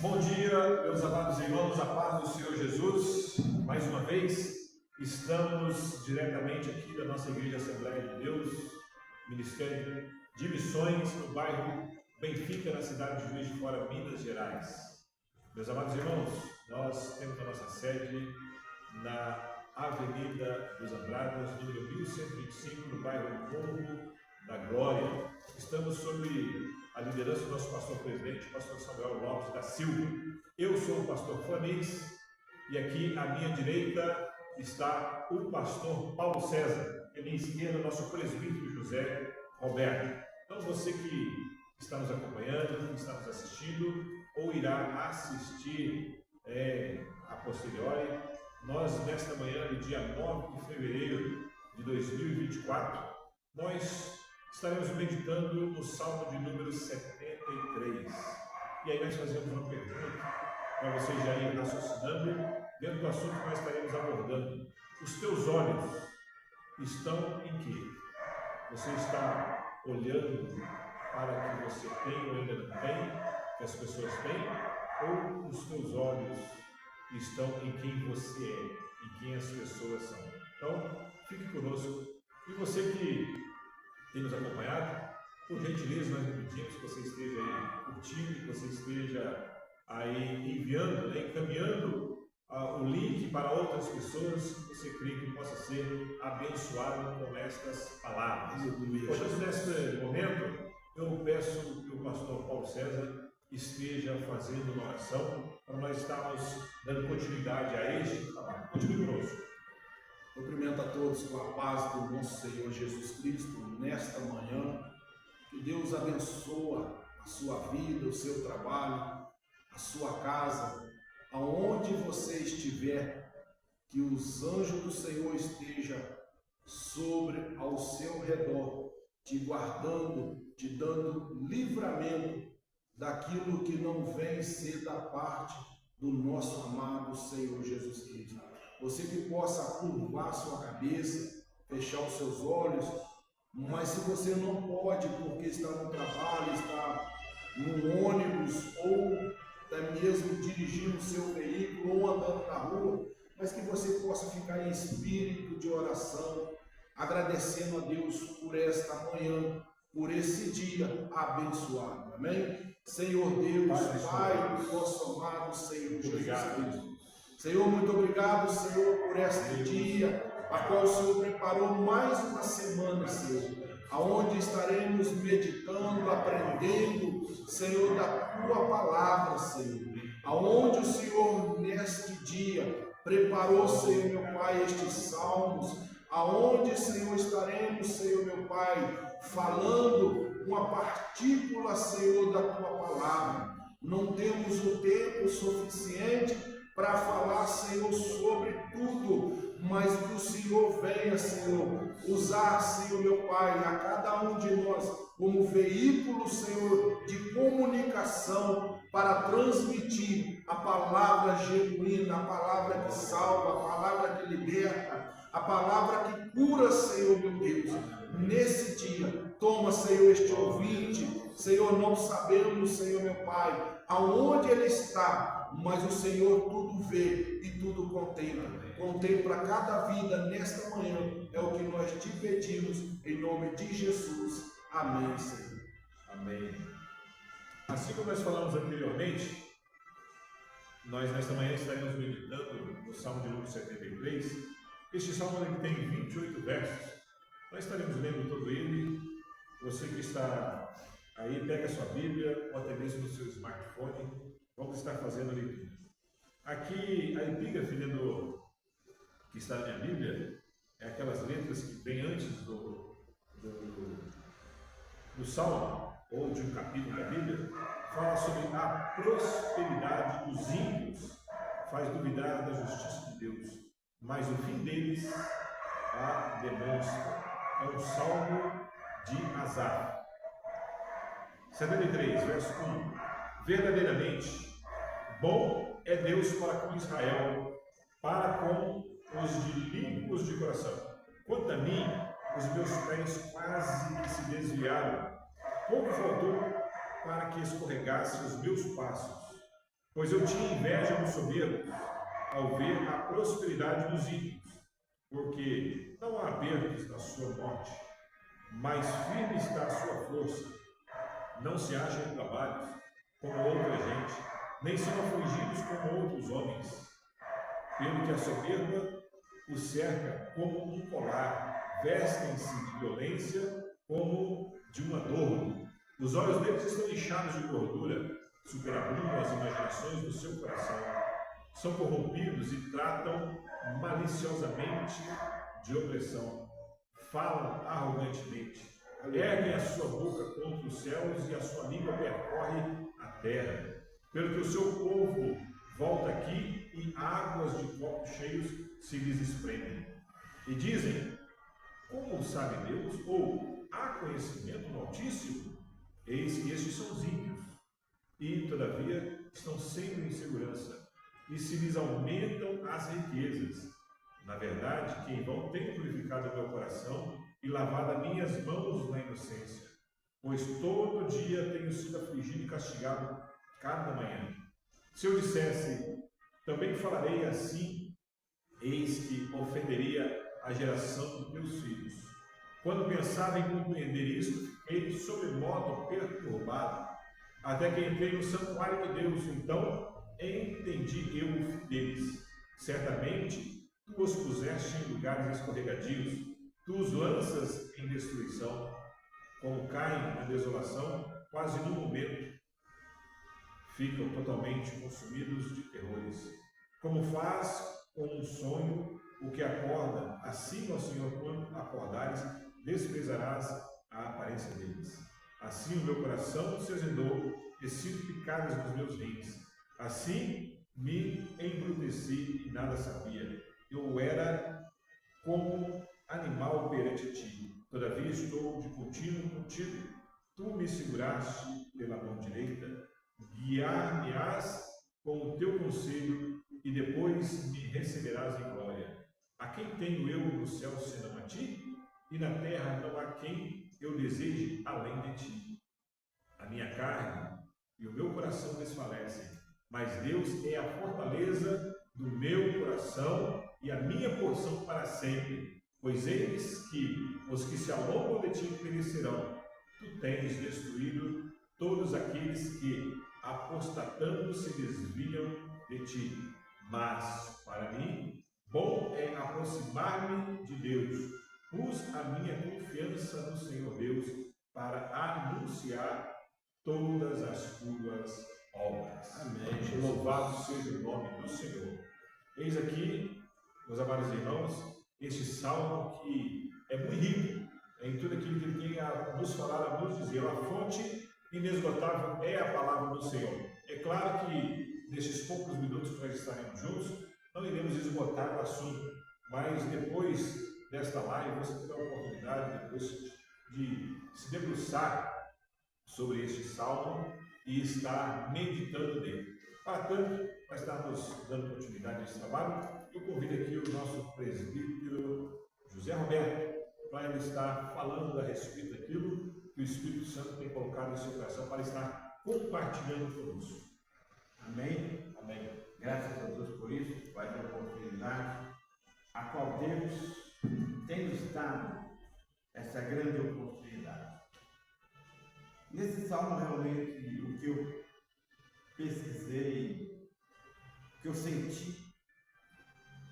Bom dia, meus amados irmãos, a paz do Senhor Jesus. Mais uma vez, estamos diretamente aqui da nossa Igreja Assembleia de Deus, Ministério de Missões, no bairro Benfica, na cidade de Juiz de Fora, Minas Gerais. Meus amados irmãos, nós temos a nossa sede na Avenida dos Andradas, número 1125, no bairro Morro da Glória. Estamos sob a liderança do nosso pastor-presidente, pastor Samuel Lopes da Silva. Eu sou o pastor Flamix e aqui à minha direita está o pastor Paulo César, e à minha esquerda, nosso presbítero José Roberto. Então, você que está nos acompanhando, que está nos assistindo ou irá assistir a posteriori, nós, nesta manhã, no dia 9 de fevereiro de 2024, nós estaremos meditando no Salmo de número 73. E aí nós fazemos uma pergunta para você já ir raciocinando dentro do assunto que nós estaremos abordando. Os teus olhos estão em quê? Você está olhando para o que você tem ou ainda não tem, que as pessoas têm, ou os teus olhos estão em quem você é, em quem as pessoas são? Então, fique conosco. E você que tem nos acompanhado, por gentileza, nós pedimos que você esteja aí curtindo, que você esteja aí enviando, encaminhando o link para outras pessoas que você crê que possa ser abençoado com estas palavras. Portanto, neste momento, eu peço que o pastor Paulo César esteja fazendo uma oração para nós estarmos dando continuidade a este trabalho. Continue conosco. Cumprimento a todos com a paz do nosso Senhor Jesus Cristo nesta manhã. Que Deus abençoe a sua vida, o seu trabalho, a sua casa, aonde você estiver, que os anjos do Senhor estejam sobre ao seu redor, te guardando, te dando livramento daquilo que não vem ser da parte do nosso amado Senhor Jesus Cristo. Você que possa curvar sua cabeça, fechar os seus olhos, mas se você não pode porque está no trabalho, está no ônibus ou até mesmo dirigindo o seu veículo ou andando na rua, mas que você possa ficar em espírito de oração, agradecendo a Deus por esta manhã, por esse dia abençoado. Amém? Senhor Deus, Pai do nosso amado Senhor Jesus Cristo. Senhor, muito obrigado, Senhor, por este dia, a qual o Senhor preparou mais uma semana, Senhor, aonde estaremos meditando, aprendendo, Senhor, da Tua Palavra, Senhor, aonde o Senhor, neste dia, preparou, Senhor, meu Pai, estes salmos, aonde, Senhor, estaremos, Senhor, meu Pai, falando uma partícula, Senhor, da Tua Palavra. Não temos o tempo suficiente para falar, Senhor, sobre tudo, mas que o Senhor venha, Senhor, usar, Senhor, meu Pai, a cada um de nós como veículo, Senhor, de comunicação para transmitir a palavra genuína, a palavra que salva, a palavra que liberta, a palavra que cura, Senhor, meu Deus. Nesse dia, toma, Senhor, este ouvinte, Senhor, não sabemos, Senhor, meu Pai, aonde ele está, mas o Senhor tudo vê e tudo contempla. Contempla cada vida nesta manhã, é o que nós te pedimos, em nome de Jesus. Amém, Senhor. Amém. Assim como nós falamos anteriormente, nós nesta manhã estaremos meditando no Salmo de número 73. Este salmo ele tem 28 versos. Nós estaremos lendo todo ele. Você que está aí, pega a sua Bíblia ou até mesmo no seu smartphone. Vamos estar fazendo a leitura. Aqui, a epígrafe que está na minha Bíblia é aquelas letras que vêm antes do Salmo, ou de um capítulo da Bíblia, fala sobre a prosperidade dos ímpios, faz duvidar da justiça de Deus, mas o fim deles a demonstra. É um salmo de Asaf. 73, verso 1. Verdadeiramente, bom é Deus para com Israel, para com os de limpos de coração. Quanto a mim, os meus pés quase que se desviaram. Pouco faltou para que escorregassem os meus passos. Pois eu tinha inveja dos soberbos ao ver a prosperidade dos ímpios, porque não há perdas da sua morte, mas firme está a sua força. Não se acham em trabalhos como outra gente, nem são afligidos como outros homens. Pelo que a soberba o cerca como um colar, vestem-se de violência como de um adorno. Os olhos deles estão inchados de gordura, superabundam as imaginações do seu coração. São corrompidos e tratam maliciosamente de opressão. Falam arrogantemente. Erguem a sua boca contra os céus e a sua língua percorre a terra. Pelo que o seu povo volta aqui e águas de copos cheios se lhes espremem. E dizem: como sabe Deus? Ou há conhecimento no Altíssimo? Eis que estes são os ímpios, e todavia estão sempre em segurança, e se lhes aumentam as riquezas. Na verdade, que em vão tenho purificado o meu coração e lavado as minhas mãos na inocência, pois todo dia tenho sido afligido e castigado cada manhã. Se eu dissesse, também falarei assim, eis que ofenderia a geração dos meus filhos. Quando pensava em compreender isto, fiquei sobremodo perturbado, até que entrei no santuário de Deus. Então entendi eu o fim deles. Certamente tu os puseste em lugares escorregadios, tu os lanças em destruição, como caem na desolação, quase no momento ficam totalmente consumidos de terrores. Como faz com um sonho o que acorda, assim, ó Senhor, quando acordares, desprezarás a aparência deles. Assim o meu coração se azedou e sinto picadas nos meus rins. Assim me embruteci e nada sabia. Eu era como animal perante ti. Todavia estou de contínuo contigo. Tu me seguraste pela mão direita, guiar-me-ás com o teu conselho e depois me receberás em glória. A quem tenho eu no céu senão a ti? E na terra não há quem eu deseje além de ti. A minha carne e o meu coração desfalecem, mas Deus é a fortaleza do meu coração e a minha porção para sempre. Pois eis que os que se alongam de ti perecerão. Tu tens destruído todos aqueles que, apostatando, se desviam de ti. Mas, para mim, bom é aproximar-me de Deus. Pus a minha confiança no Senhor Deus para anunciar todas as tuas obras. Amém. Louvado seja o nome do Senhor. Eis aqui, meus amados irmãos, este salmo que é muito rico em tudo aquilo que ele tem a nos falar, a nos dizer. A fonte inesgotável é a palavra do Senhor. É claro que nesses poucos minutos que nós estaremos juntos, não iremos esgotar o assunto, mas depois desta live você terá a oportunidade depois de se debruçar sobre este salmo e estar meditando nele. Para tanto, para estarmos dando continuidade a esse trabalho, eu convido aqui o nosso presbítero José Roberto para ele estar falando a respeito daquilo que o Espírito Santo tem colocado em seu coração para estar compartilhando conosco. Amém? Amém. Graças a Deus por isso, vai ter oportunidade, a qual Deus tem nos dado essa grande oportunidade. Nesse salmo, realmente, o que eu pesquisei, o que eu senti,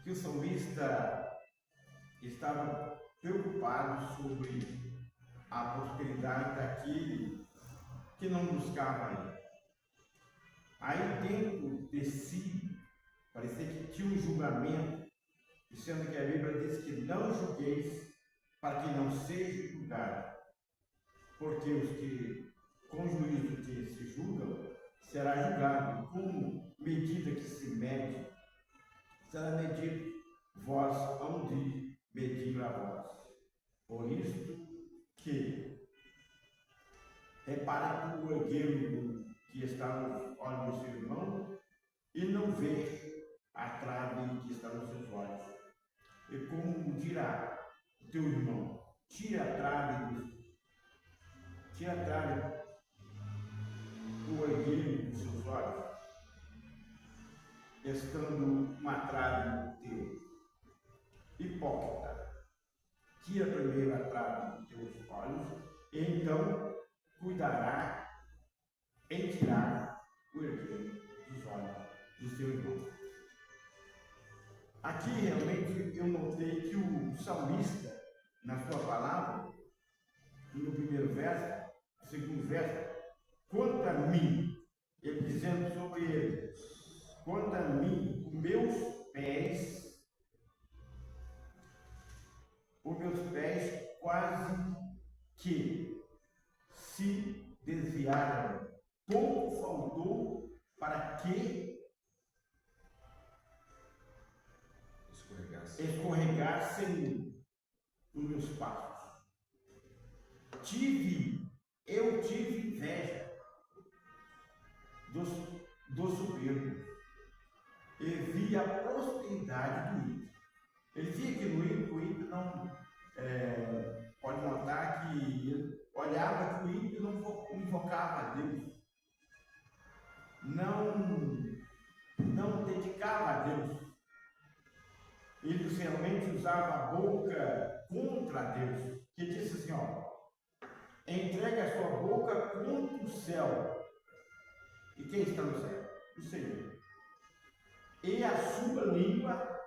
que o salmista estava preocupado sobre a prosperidade daquele que não buscava ele. Aí dentro de si, parecia que tinha um julgamento, sendo que a Bíblia diz que não julgueis para que não seja julgado, porque os que com juízo que se julgam será julgado, com medida que se mede será medido, vós hão de medir a vós. Por isso que repara o orgulho que está nos olhos do seu irmão e não vê a trave que está nos seus olhos. E como dirá o teu irmão, tira a trave do orgulho dos seus olhos. estando um atrave teu. Hipócrita, tira primeiro a trave dos teus olhos, e então cuidará em tirar o erguer dos olhos do seu irmão. Aqui realmente eu notei que o salmista, na sua palavra, no primeiro verso, no segundo verso, quanto a mim, ele dizendo sobre ele, quanto a mim, os meus pés quase que se desviaram. Pouco faltou para que escorregassem os meus passos. Eu tive inveja dos soberbos e vi a prosperidade do ímpio. Ele via que no ímpio, o ímpio não pode notar que ele olhava que o ímpio não invocava a Deus, não dedicava a Deus. Ele realmente usava a boca contra Deus, que disse assim, entregue a sua boca contra o céu. E quem está no céu? O Senhor. E a sua língua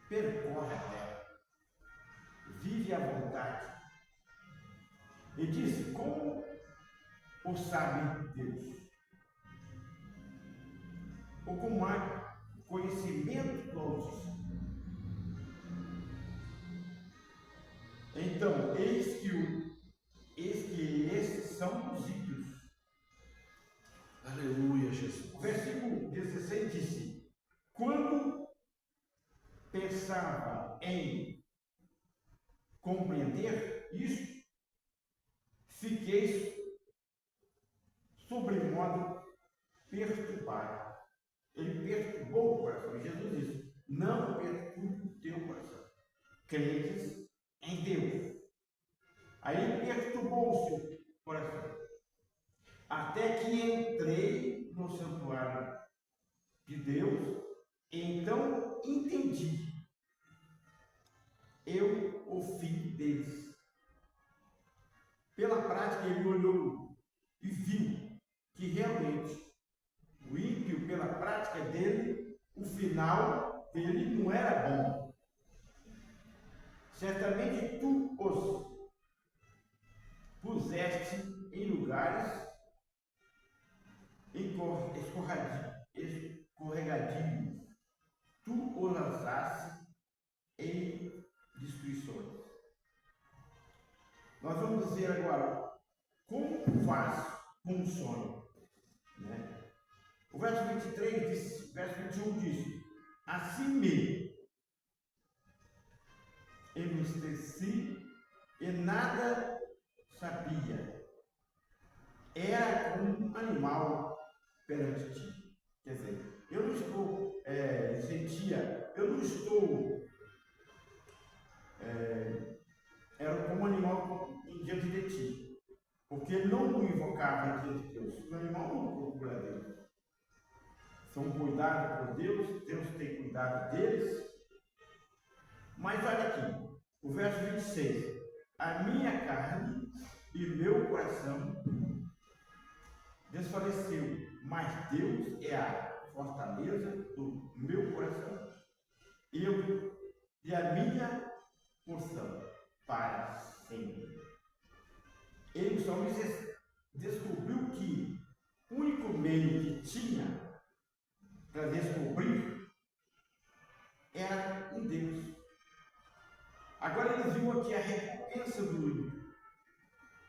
percorre a terra. Vive à vontade. E disse, como o sabe Deus? Ou como há conhecimento do Altíssimo? Então, eis que esses são os ímpios. Aleluia, Jesus. O versículo 16 disse, quando pensava em compreender isso, fiquei sobremodo perturbado. Ele perturbou o coração. Jesus disse, não perturbe o teu coração. Credes em Deus. Aí ele perturbou o seu coração. Até que entrei no santuário de Deus, então entendi o fim deles. Pela prática, ele olhou e viu que realmente o ímpio, pela prática dele, o final dele não era bom. Certamente tu os puseste em lugares escorregadios, tu os lançaste em destruições. Nós vamos dizer agora como faz com um sonho, né? O verso 23 diz, verso 21 diz, assim mesmo entristeci e nada sabia, era como um animal perante ti. Quer dizer, eu não estou, era como um animal diante de ti, porque ele não o invocava diante de Deus. O animal não procura Deus. São cuidados por Deus, Deus tem cuidado deles. Mas olha aqui, o verso 26. A minha carne e meu coração desfaleceu, mas Deus é a fortaleza do meu coração. E a minha porção para sempre. Ele, o salmista, descobriu que o único meio que tinha para descobrir era em Deus. Agora ele viu aqui a recompensa do ímpio.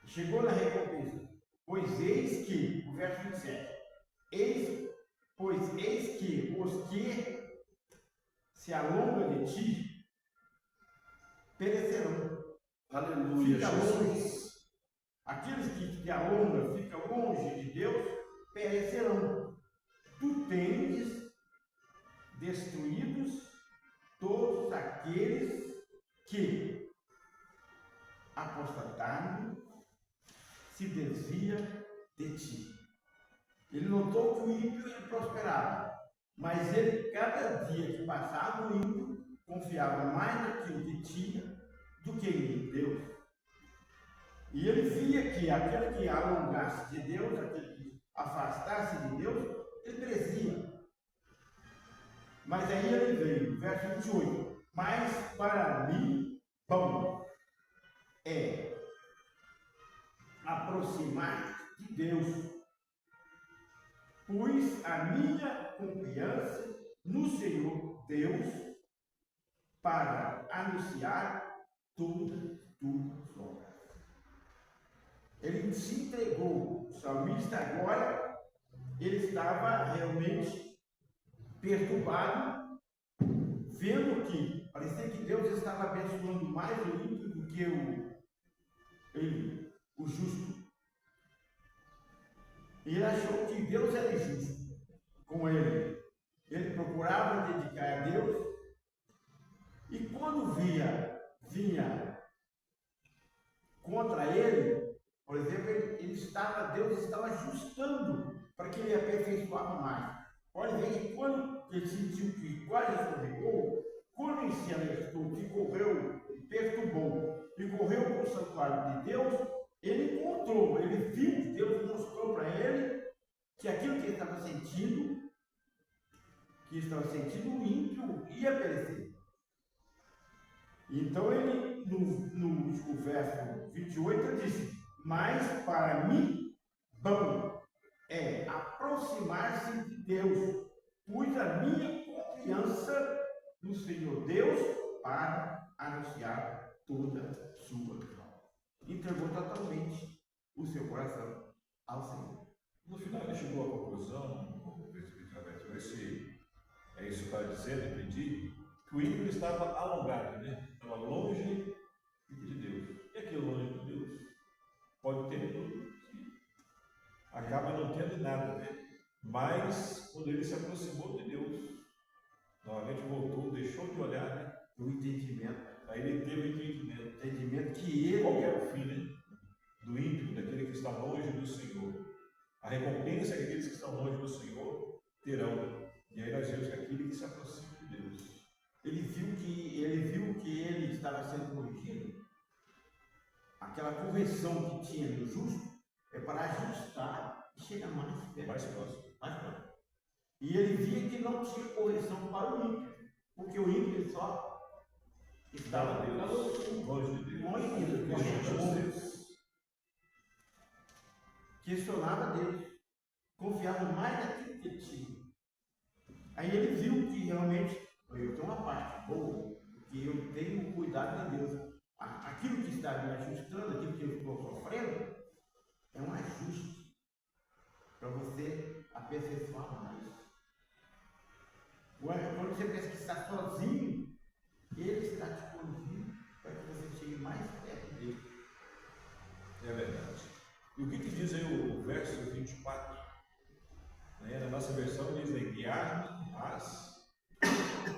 Chegou na recompensa. Pois eis que, o verso 27, eis que os que se alongam de ti perecerão. Aleluia, Fica Jesus. longe. Aqueles que se alongam, ficam longe de Deus, perecerão. Tu tendes destruídos todos aqueles que apostataram, se desvia de ti. Ele notou que o ímpio prosperava, Mas ele, cada dia que passava, o ímpio confiava mais naquilo que tinha do que em Deus. E ele via que aquele que alongasse de Deus, aquele que afastasse de Deus, ele perecia. Mas aí ele veio, verso 28. Mas para mim, pão é aproximar de Deus, pus a minha confiança no Senhor Deus para anunciar tudo obras. Ele se entregou. O salmista agora, ele estava realmente perturbado, vendo que parecia que Deus estava abençoando mais o ímpio do que o justo. E ele achou que Deus era injusto com ele. Ele procurava dedicar a Deus, e quando vinha contra ele, por exemplo, Deus estava ajustando para que ele aperfeiçoava mais. Pode ver que quando ele sentiu que quase escorregou, quando ele se alertou, que correu, perturbou e correu para o santuário de Deus, ele encontrou, ele viu que Deus mostrou para ele que aquilo que ele estava sentindo, o ímpio ia perecer. Então ele, no verso 28, ele disse: mas para mim, bom é aproximar-se de Deus, pus a minha confiança no Senhor Deus para anunciar toda sua obra. Entregou totalmente o seu coração ao Senhor. No final ele chegou à conclusão, o presbítero Alberto, é isso que está dizendo, entendi, que o ímpio estava alongado, né? Estava longe de Deus. E aquele longe de Deus pode ter tudo, acaba não tendo nada, né? Mas quando ele se aproximou de Deus, novamente voltou, deixou de olhar, né? O entendimento. Aí ele teve o entendimento que ele... Qual que é o fim, né? Do ímpio, daquele que está longe do Senhor. A recompensa que aqueles que estão longe do Senhor terão. E aí nós vemos que aquele que se aproxima de Deus. Ele viu que ele estava sendo corrigido. Aquela correção que tinha no justo é para ajustar e chegar mais perto. Mais próximo. E ele via que não tinha correção para o ímpio, porque o ímpio só estava longe de Deus. Questionava Deus, confiava mais naquilo que tinha. Aí ele viu que realmente eu tenho uma parte boa, porque eu tenho cuidado de Deus. Aquilo que está me ajustando, aquilo que eu estou sofrendo, é um ajuste para você aperfeiçoar mais. Quando você pensa que está sozinho, ele está te conduzindo para que você chegue mais perto dele. É verdade. E o que diz aí o verso 24? Na nossa versão diz aí: guiar-me, mas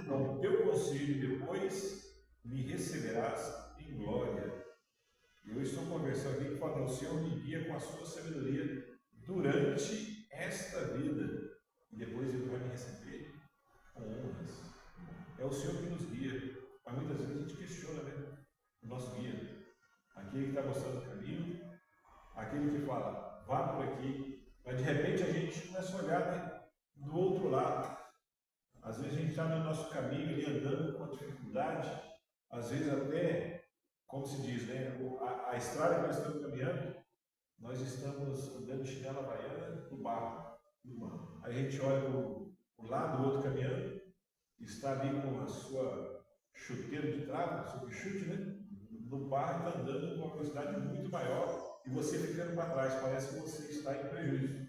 com o teu conselho depois me receberás em glória. Eu estou conversando aqui que fala: o Senhor me guia com a sua sabedoria durante esta vida, e depois ele vai me receber com honras. É o Senhor que nos guia. Mas muitas vezes a gente questiona, né? O nosso guia, aquele que está mostrando o caminho, aquele que fala, vá por aqui, mas de repente a gente começa a olhar, né, do outro lado. Às vezes a gente está no nosso caminho ali andando com dificuldade, às vezes até, como se diz, né, a estrada que nós estamos caminhando, nós estamos andando de chinela havaiana no barro. Aí a gente olha o lado do outro caminhando, está ali com a sua chuteira de trava, seu chute, né? No barro, está andando com uma velocidade muito maior e você ficando para trás, parece que você está em prejuízo.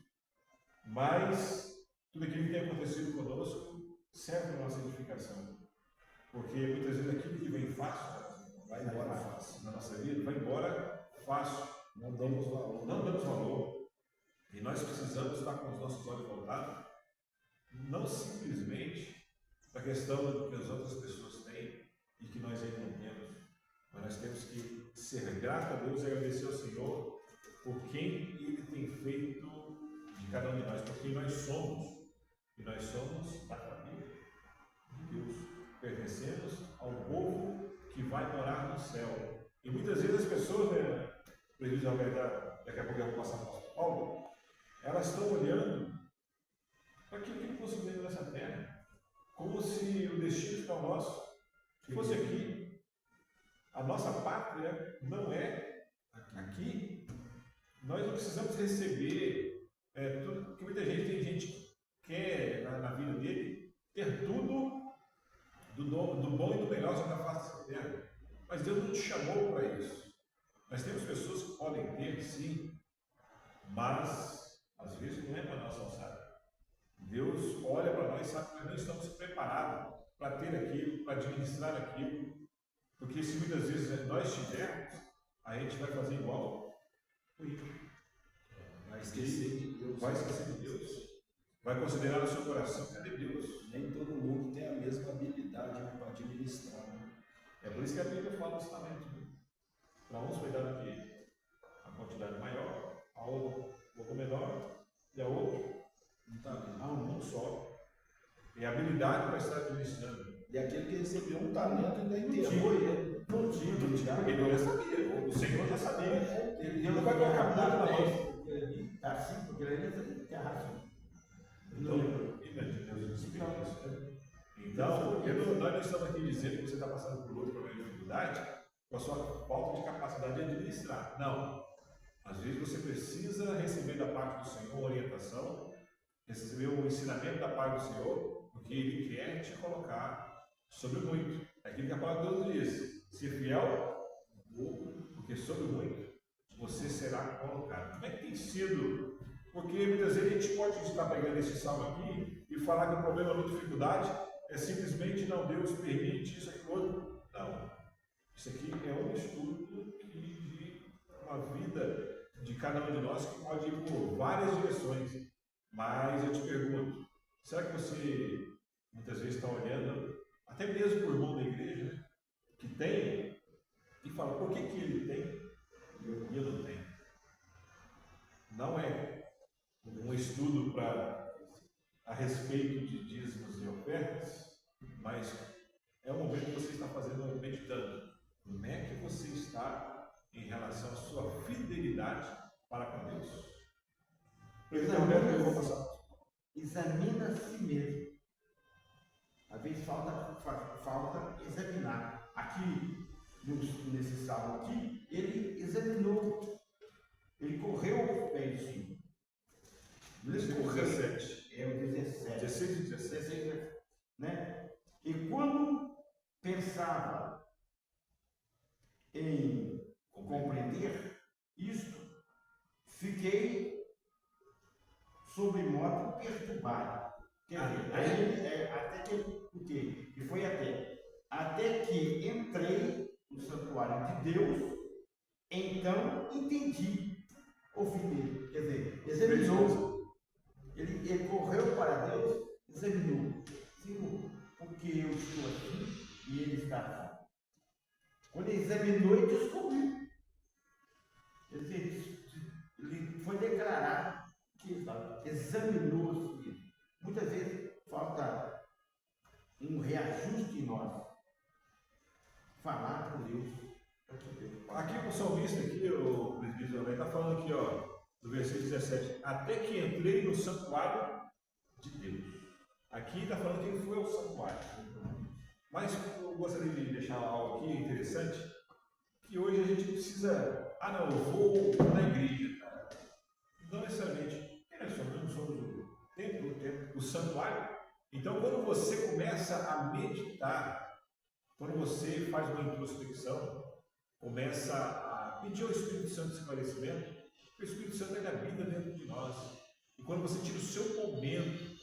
Mas tudo aquilo que tem acontecido conosco serve para a nossa edificação. Porque muitas vezes aquilo que vem fácil, vai embora fácil. Na nossa vida, vai embora fácil. Não damos valor. E nós precisamos estar com os nossos olhos voltados, não simplesmente para a questão do que as outras pessoas têm e que nós ainda não temos, mas nós temos que ser grato a Deus e agradecer ao Senhor por quem Ele tem feito de cada um de nós, por quem nós somos. E nós somos da família de Deus. Pertencemos ao povo que vai morar no céu. E muitas vezes as pessoas, né, prejuízo daqui a pouco eu vou passar para o Paulo, elas estão olhando para aquilo que fosse viver nessa terra, como se o destino que é o nosso fosse aqui. A nossa pátria não é aqui. Nós não precisamos receber tudo, porque muita gente, tem gente que quer na vida dele ter tudo do bom e do melhor sobre a face dessa terra. Mas Deus não te chamou para isso. Nós temos pessoas que podem ter, sim, mas às vezes não é para a nossa alçada. Deus olha para nós e sabe que nós não estamos preparados para ter aquilo, para administrar aquilo, porque se muitas vezes nós tivermos, a gente vai fazer igual o ímpio. Vai esquecer de Deus. Vai esquecer de Deus. Vai considerar no seu coração, cadê Deus? Nem todo mundo tem a mesma habilidade para administrar. Né? É por isso que a Bíblia fala o orçamento. Para uns vai dar a quantidade maior, a outra um pouco menor, e a outra há um mundo só. E a habilidade para estar administrando. E aquele que recebeu um talento ainda enterrou ele. Não tinha habilidade. Porque ele já sabia, o Senhor já sabia. Ele não vai colocar muito na mão. Porque ele está assim, porque ele tem a razão. Então, nós não estamos aqui dizendo que você está passando por outro problema de dificuldade com a sua falta de capacidade de administrar. Não. Às vezes você precisa receber da parte do Senhor orientação, receber o ensinamento da parte do Senhor, porque Ele quer te colocar sobre muito. É aquilo que a palavra de Deus diz: ser fiel, porque sobre muito você será colocado. Como é que tem sido? Porque muitas vezes a gente pode estar pegando esse salmo aqui e falar que o problema da dificuldade é simplesmente não, Deus permite isso aqui outro. Não. Isso aqui é um estudo de uma vida de cada um de nós que pode ir por várias direções. Mas eu te pergunto, será que você muitas vezes está olhando, até mesmo por irmão da igreja, né, que tem, e fala, por que ele tem e eu não tenho? Não é um estudo a respeito de dízimos e ofertas, mas é o momento que você está fazendo, meditando. Como é que você está em relação à sua fidelidade para com Deus? Eu vou passar. Examina a si mesmo. Às vezes falta examinar. Aqui, nesse salmo aqui, ele examinou. Ele correu aos pés de si. Versículo 17. É o 17. 16 e 17. Né? E quando pensava em compreender isto, fiquei sobremodo perturbado. Quer dizer, até que, o quê? E foi até que entrei no santuário de Deus, então entendi o fim dele. Quer dizer, examinou. Ele correu para Deus, examinou. Senhor, porque eu estou aqui e ele está aqui. Quando ele examinou, ele descobriu. Quer dizer, ele foi declarar que examinou-se mesmo. Muitas vezes falta um reajuste em nós. Falar com Deus. Aqui o salmista, o presbítero está falando aqui, ó, no versículo 17, até que entrei no santuário de Deus. Aqui está falando que ele foi ao santuário. Mas eu gostaria de deixar algo aqui interessante, que hoje a gente precisa, não, eu vou na igreja, cara. Não necessariamente, nós não somos o templo, o santuário. Então, quando você começa a meditar, quando você faz uma introspecção, começa a pedir ao Espírito Santo esclarecimento, o Espírito Santo ele habita dentro de nós. E quando você tira o seu momento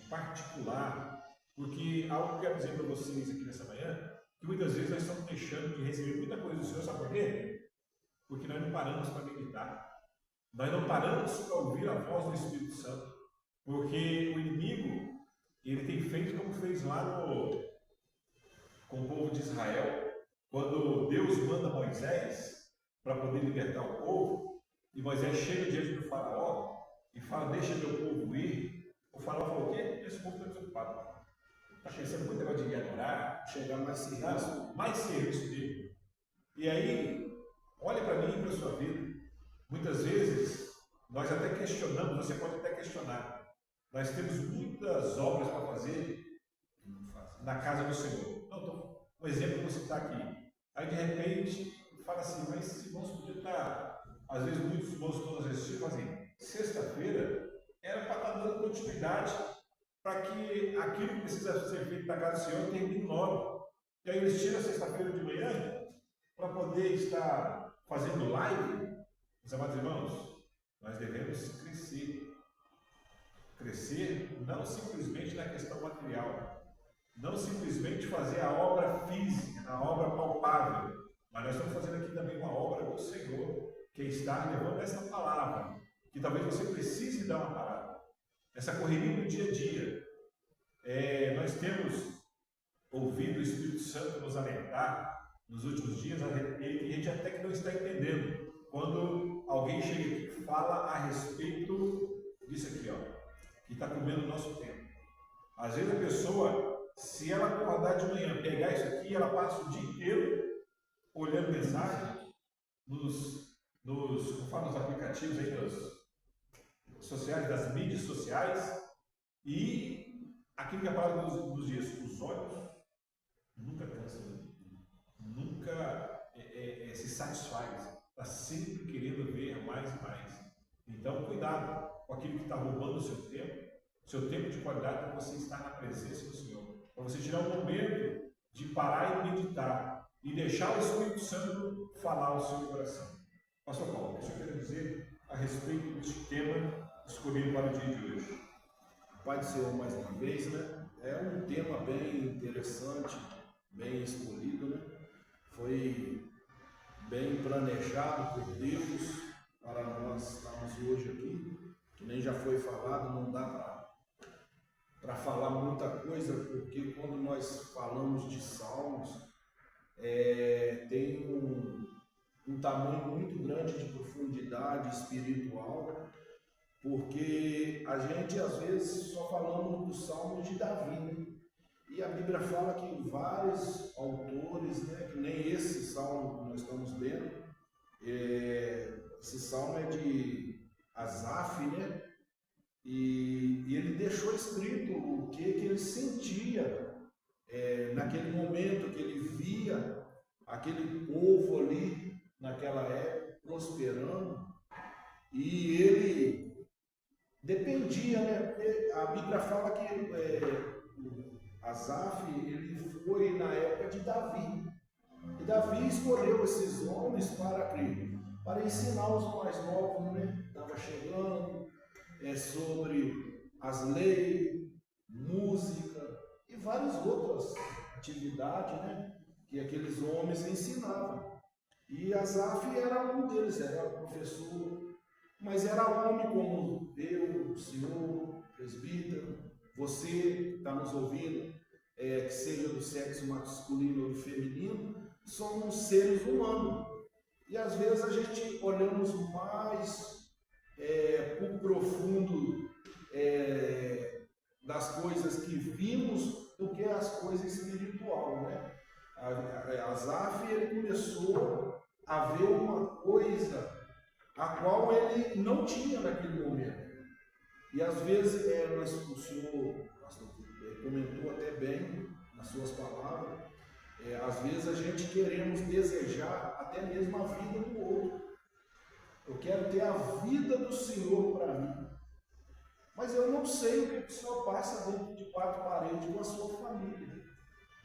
particular, porque algo que eu quero dizer para vocês aqui nessa manhã, que muitas vezes nós estamos deixando de receber muita coisa do Senhor, sabe por quê? Porque nós não paramos para meditar. Nós não paramos para ouvir a voz do Espírito Santo. Porque o inimigo, ele tem feito como fez lá com o povo de Israel, quando Deus manda Moisés para poder libertar o povo, e Moisés chega diante do faraó e fala, deixa meu povo ir. O O farol falou o quê? Esse povo está desocupado. Está pensando muito negócio de adorar, Chegar mais serviço. mais serviço dele. E aí, olha para mim e para a sua vida. Muitas vezes, nós até questionamos, você pode até questionar. Nós temos muitas obras para fazer na casa do Senhor. Não, então, um exemplo que eu vou citar aqui. Aí, de repente, fala assim, mas esses irmãos podiam estar, às vezes, muitos irmãos todos assistindo, fazem sexta-feira, era para estar dando continuidade para que aquilo que precisa ser feito na casa do Senhor termine logo. E aí eles tiram a sexta-feira de manhã para poder estar fazendo live. Meus amados irmãos, nós devemos crescer. Crescer não simplesmente na questão material, não simplesmente fazer a obra física, a obra palpável, mas nós estamos fazendo aqui também uma obra do Senhor, que está levando essa palavra, que talvez você precise dar uma parada. Essa correria no dia a dia. Nós temos ouvido o Espírito Santo nos alertar nos últimos dias, e a gente até que não está entendendo. Quando alguém chega aqui e fala a respeito disso aqui, ó, que está comendo o nosso tempo. Às vezes a pessoa, se ela acordar de manhã, pegar isso aqui, ela passa o dia inteiro olhando mensagem nos aplicativos aí, nos sociais, das mídias sociais, e aquilo que a palavra nos diz, os olhos nunca cansam, nunca se satisfaz, está sempre querendo ver mais e mais. Então, cuidado com aquilo que está roubando o seu tempo de qualidade para você estar na presença do Senhor, para você tirar um momento de parar e meditar e deixar o Espírito Santo falar ao seu coração. Pastor Paulo, o que eu quero dizer a respeito deste tema escolhido para o dia de hoje? Pai do Senhor, mais uma vez, né? É um tema bem interessante, bem escolhido, né? Foi bem planejado por Deus para nós estarmos hoje aqui, que nem já foi falado, não dá para falar muita coisa, porque quando nós falamos de salmos, tem um tamanho muito grande de profundidade espiritual, porque a gente às vezes só falamos dos salmos de Davi, né? E a Bíblia fala que vários autores, né, que nem esse salmo que nós estamos lendo, esse salmo é de Asaf, né? E ele deixou escrito o que ele sentia naquele momento que ele via aquele povo ali naquela época prosperando, e ele dependia, né? Porque a Bíblia fala que Asaf, ele foi na época de Davi. E Davi escolheu esses homens para ensinar os mais novos, né? Estava chegando sobre as leis, música e várias outras atividades, né? Que aqueles homens ensinavam. E Asaf era um deles, era professor, mas era homem como eu, o senhor, presbítero, você está nos ouvindo, que seja do sexo masculino ou do feminino, somos seres humanos. E às vezes a gente olhamos mais para o profundo das coisas que vimos do que as coisas espirituais, né? Asaf, ele começou a ver uma coisa a qual ele não tinha naquele momento. E às vezes, o senhor comentou até bem nas suas palavras, às vezes a gente queremos desejar até mesmo a vida do outro. Eu quero ter a vida do Senhor para mim. Mas eu não sei o que o Senhor passa dentro de quatro paredes com a sua família,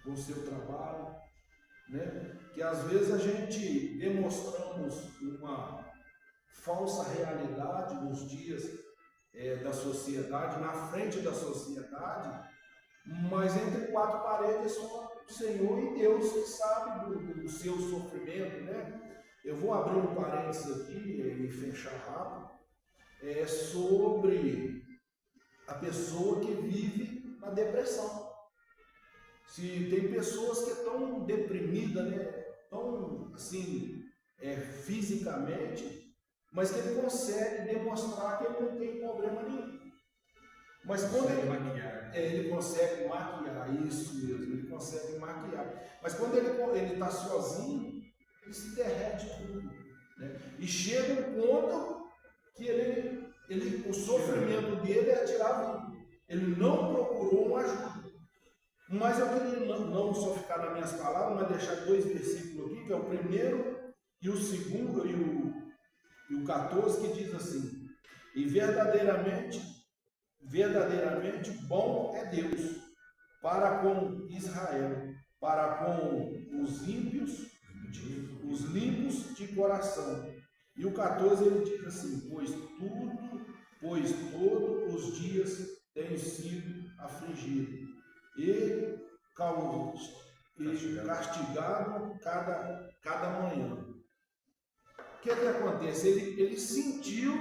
com o seu trabalho, né? Que às vezes a gente demonstramos uma falsa realidade nos dias da sociedade, na frente da sociedade, mas entre quatro paredes é só o Senhor e Deus que sabe do seu sofrimento, né? Eu vou abrir um parênteses aqui e fechar rápido, sobre a pessoa que vive na depressão. Se tem pessoas que estão deprimidas, né? Tão assim, fisicamente, mas que ele consegue demonstrar que ele não tem problema nenhum. Mas quando ele consegue maquiar, isso mesmo, ele consegue maquiar. Mas quando ele está sozinho, ele se derrete tudo. Né? E chega um ponto que o sofrimento dele é tirar a vida. Ele não procurou uma ajuda. Mas eu queria não só ficar nas minhas palavras, mas deixar 2 versículos aqui, que é o primeiro e o segundo e o 14, que diz assim: e verdadeiramente bom é Deus para com Israel, para com os ímpios, os limpos de coração. E o 14 ele diz assim: pois todos os dias tenho sido afligido e castigado cada manhã. O que acontece? Ele sentiu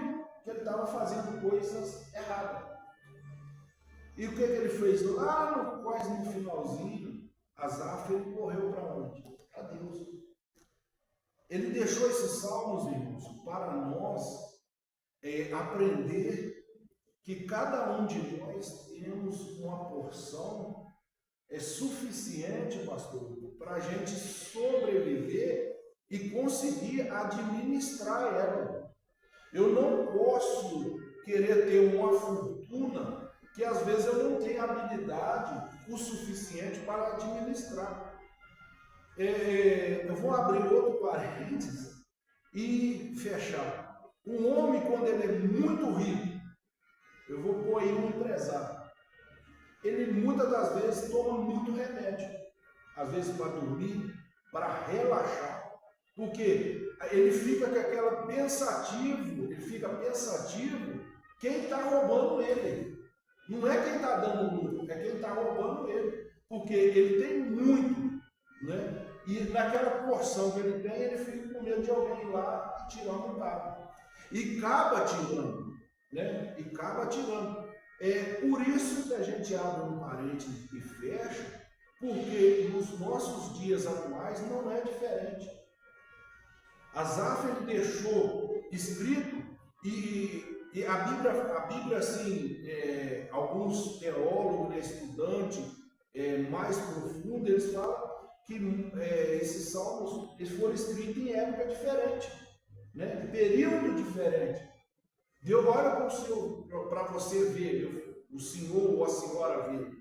que ele estava fazendo coisas erradas. E o que ele fez? Lá quase no finalzinho, Asaf, ele correu para onde? Para Deus. Ele deixou esses salmos, irmãos, para nós aprender que cada um de nós temos uma porção suficiente, pastor, para a gente sobreviver e conseguir administrar ela. Eu não posso querer ter uma fortuna que às vezes eu não tenho habilidade o suficiente para administrar. Eu vou abrir outro parênteses e fechar. Um homem, quando ele é muito rico, eu vou pôr aí um empresário, ele muitas das vezes toma muito remédio, às vezes para dormir, para relaxar, porque ele fica com aquela pensativo, quem está roubando ele. Não é quem está dando lucro, é quem está roubando ele, porque ele tem muito, né? E naquela porção que ele tem, ele fica com medo de alguém ir lá e tirar um carro. E acaba tirando, né? Por isso que a gente abre um parênteses e fecha, porque nos nossos dias atuais não é diferente. Asaf ele deixou escrito, e a Bíblia assim, alguns teólogos, estudantes mais profundos, eles falam que esses salmos eles foram escritos em época diferente, né? Período diferente. Deus olha para você ver, o senhor ou a senhora ver.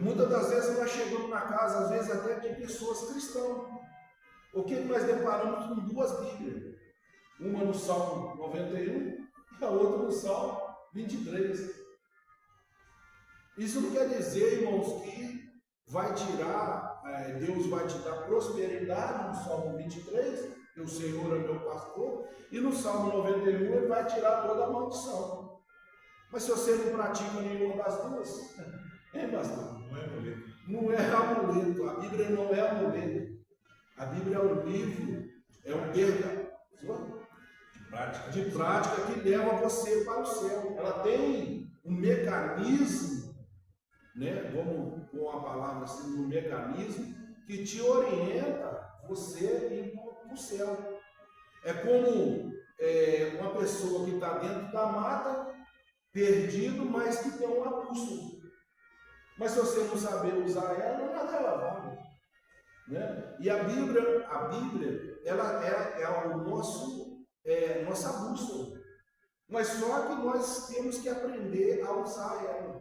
Muitas das vezes nós chegamos na casa, às vezes até de pessoas cristãs. O que nós deparamos com 2 Bíblias? Uma no Salmo 91 e a outra no Salmo 23. Isso não quer dizer, irmãos, que Deus vai te dar prosperidade no Salmo 23, que o Senhor é meu pastor, e no Salmo 91 ele vai tirar toda a maldição. Mas se você não pratica nenhuma das duas, pastor? Não é amuleto. Não é amuleto, a Bíblia não é amuleto. A Bíblia é um livro, é um de prática que leva você para o céu. Ela tem um mecanismo, né? Vamos pôr uma palavra assim, um mecanismo que te orienta você ir para o céu. É como uma pessoa que está dentro da mata, perdido, mas que tem uma bússola. Mas se você não saber usar ela, nada ela vale. Né? E a Bíblia ela é o nossa bússola. Mas só que nós temos que aprender a usar ela,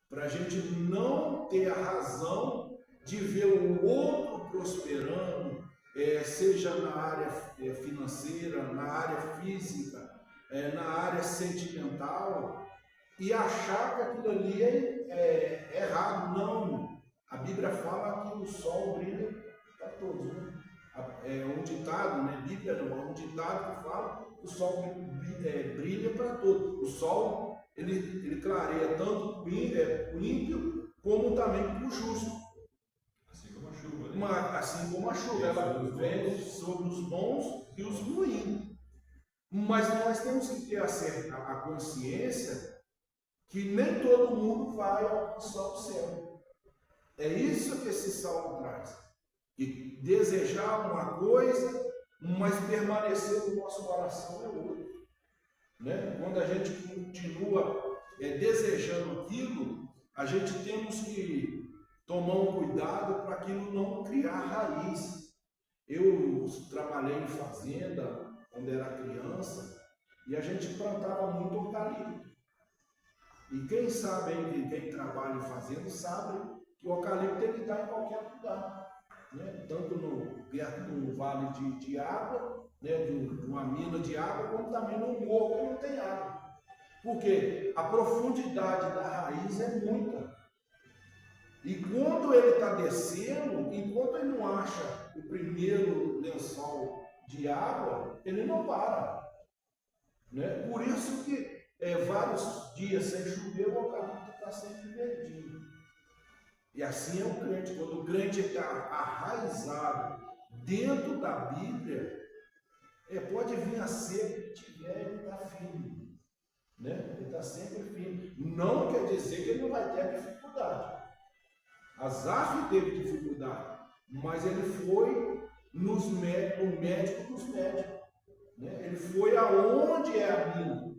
para a gente não ter a razão de ver o outro prosperando, seja na área financeira, na área física, na área sentimental, e achar que aquilo ali é errado. Não. A Bíblia fala que o sol brilha para todos. Né? É um ditado, né? Bíblia não, é um ditado que fala que o sol brilha para todos. O sol, ele clareia tanto o ímpio como também para o justo. Assim como a chuva. Né? Assim como a chuva, ela vem sobre os bons e os ruins. Mas nós temos que ter a consciência que nem todo mundo vai alcançar o céu. É isso que esse salmo traz. E desejar uma coisa, mas permanecer no nosso coração é outra. Né? Quando a gente continua desejando aquilo, a gente temos que tomar um cuidado para aquilo não criar raiz. Eu trabalhei em fazenda quando era criança e a gente plantava muito eucalipto. E quem sabe, quem trabalha em fazenda, sabe que o eucalipto ele está em qualquer lugar, né? Tanto perto do vale de água, né? de uma mina de água, como também no morro que não tem água. Porque a profundidade da raiz é muita. E quando ele está descendo, enquanto ele não acha o primeiro lençol de água, ele não para, né? Por isso que vários dias sem chover, o eucalipto está sempre verdinho. E assim é o crente. Quando o crente está arraizado dentro da Bíblia, pode vir a ser que tiver, ele está firme, né? Ele está sempre firme. Não quer dizer que ele não vai ter dificuldade. Asaf teve dificuldade, mas ele foi no médico dos médicos, né? Ele foi aonde é a mina.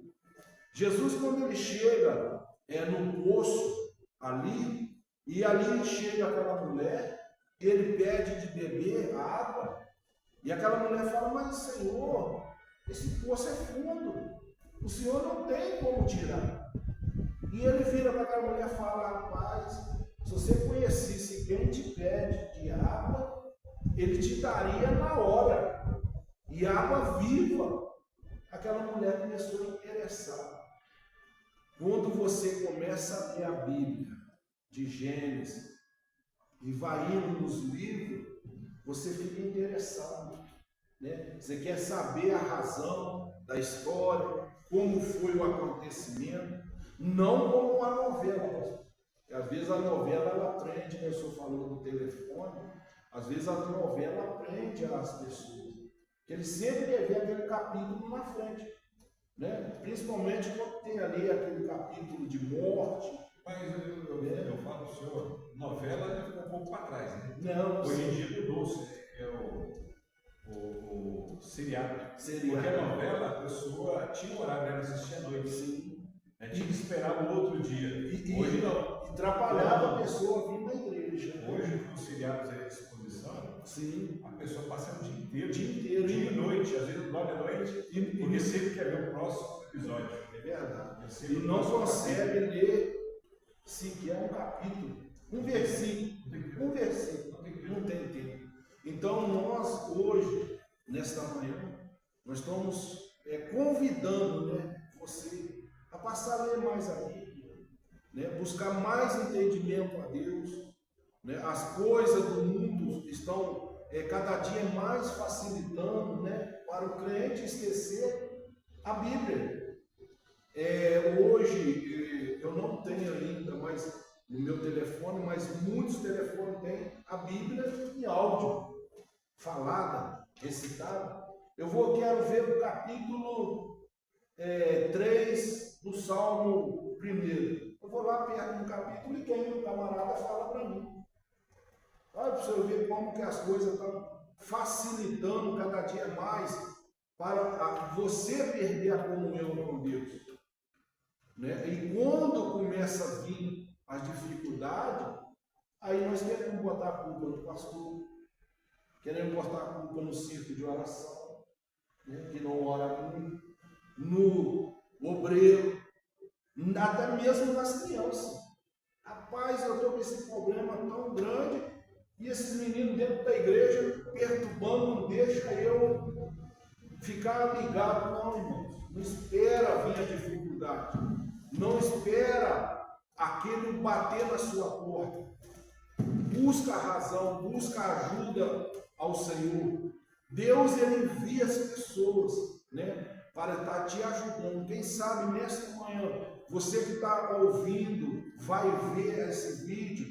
Jesus, quando ele chega no poço ali, e ali chega aquela mulher, ele pede de beber a água, e aquela mulher fala: mas Senhor, esse poço é fundo, o Senhor não tem como tirar. E ele vira para aquela mulher e fala: rapaz, se você conhecesse quem te pede de água, ele te daria na hora, e água viva. Aquela mulher começou a interessar. Quando você começa a ler a Bíblia, de Gênesis, e vai indo nos livros, você fica interessado, né? Você quer saber a razão da história, como foi o acontecimento, não como uma novela. Às vezes a novela ela prende, né? O senhor falou do telefone, às vezes a novela prende as pessoas. Ele sempre quer ver aquele capítulo na frente, né? Principalmente quando tem ali aquele capítulo de morte. Mas eu falo para o senhor, novela já ficou um pouco para trás, né? Não, hoje em dia mudou-se, o seriado. Porque a novela, a pessoa tinha um horário para assistir à noite. Sim. Tinha que esperar o outro dia. Hoje não. E atrapalhava a pessoa vir na igreja. Hoje, com os seriados à disposição, sim, a pessoa passa o dia inteiro. Dia e noite, às vezes 9 da noite, porque sempre quer ver o próximo episódio. É verdade. E não consegue ler sequer um capítulo, um versículo, não tem tempo. Então nós hoje, nesta manhã, nós estamos convidando, né, você a passar a ler mais a Bíblia, né, buscar mais entendimento a Deus, né, as coisas do mundo estão cada dia mais facilitando, né, para o crente esquecer a Bíblia. Hoje eu não tenho ainda mais no meu telefone, mas muitos telefones têm a Bíblia em áudio, falada, recitada. Quero ver o capítulo 3 do Salmo 1. Eu vou lá perto do capítulo e quem o camarada fala para mim. Olha para você ver como que as coisas estão facilitando cada dia mais para você perder a comunhão com Deus. Né? E quando começa a vir as dificuldades, aí nós queremos botar a culpa no pastor, queremos botar a culpa no círculo de oração, né? Que não ora muito, no obreiro, até mesmo nas crianças. Rapaz, eu estou com esse problema tão grande e esses meninos dentro da igreja perturbando, não deixa eu ficar ligado. Não, irmãos, não espera vir a dificuldade. Não espera aquele bater na sua porta. Busca a razão, busca a ajuda ao Senhor. Deus, ele envia as pessoas, né, para estar te ajudando. Quem sabe nesta manhã, você que está ouvindo, vai ver esse vídeo,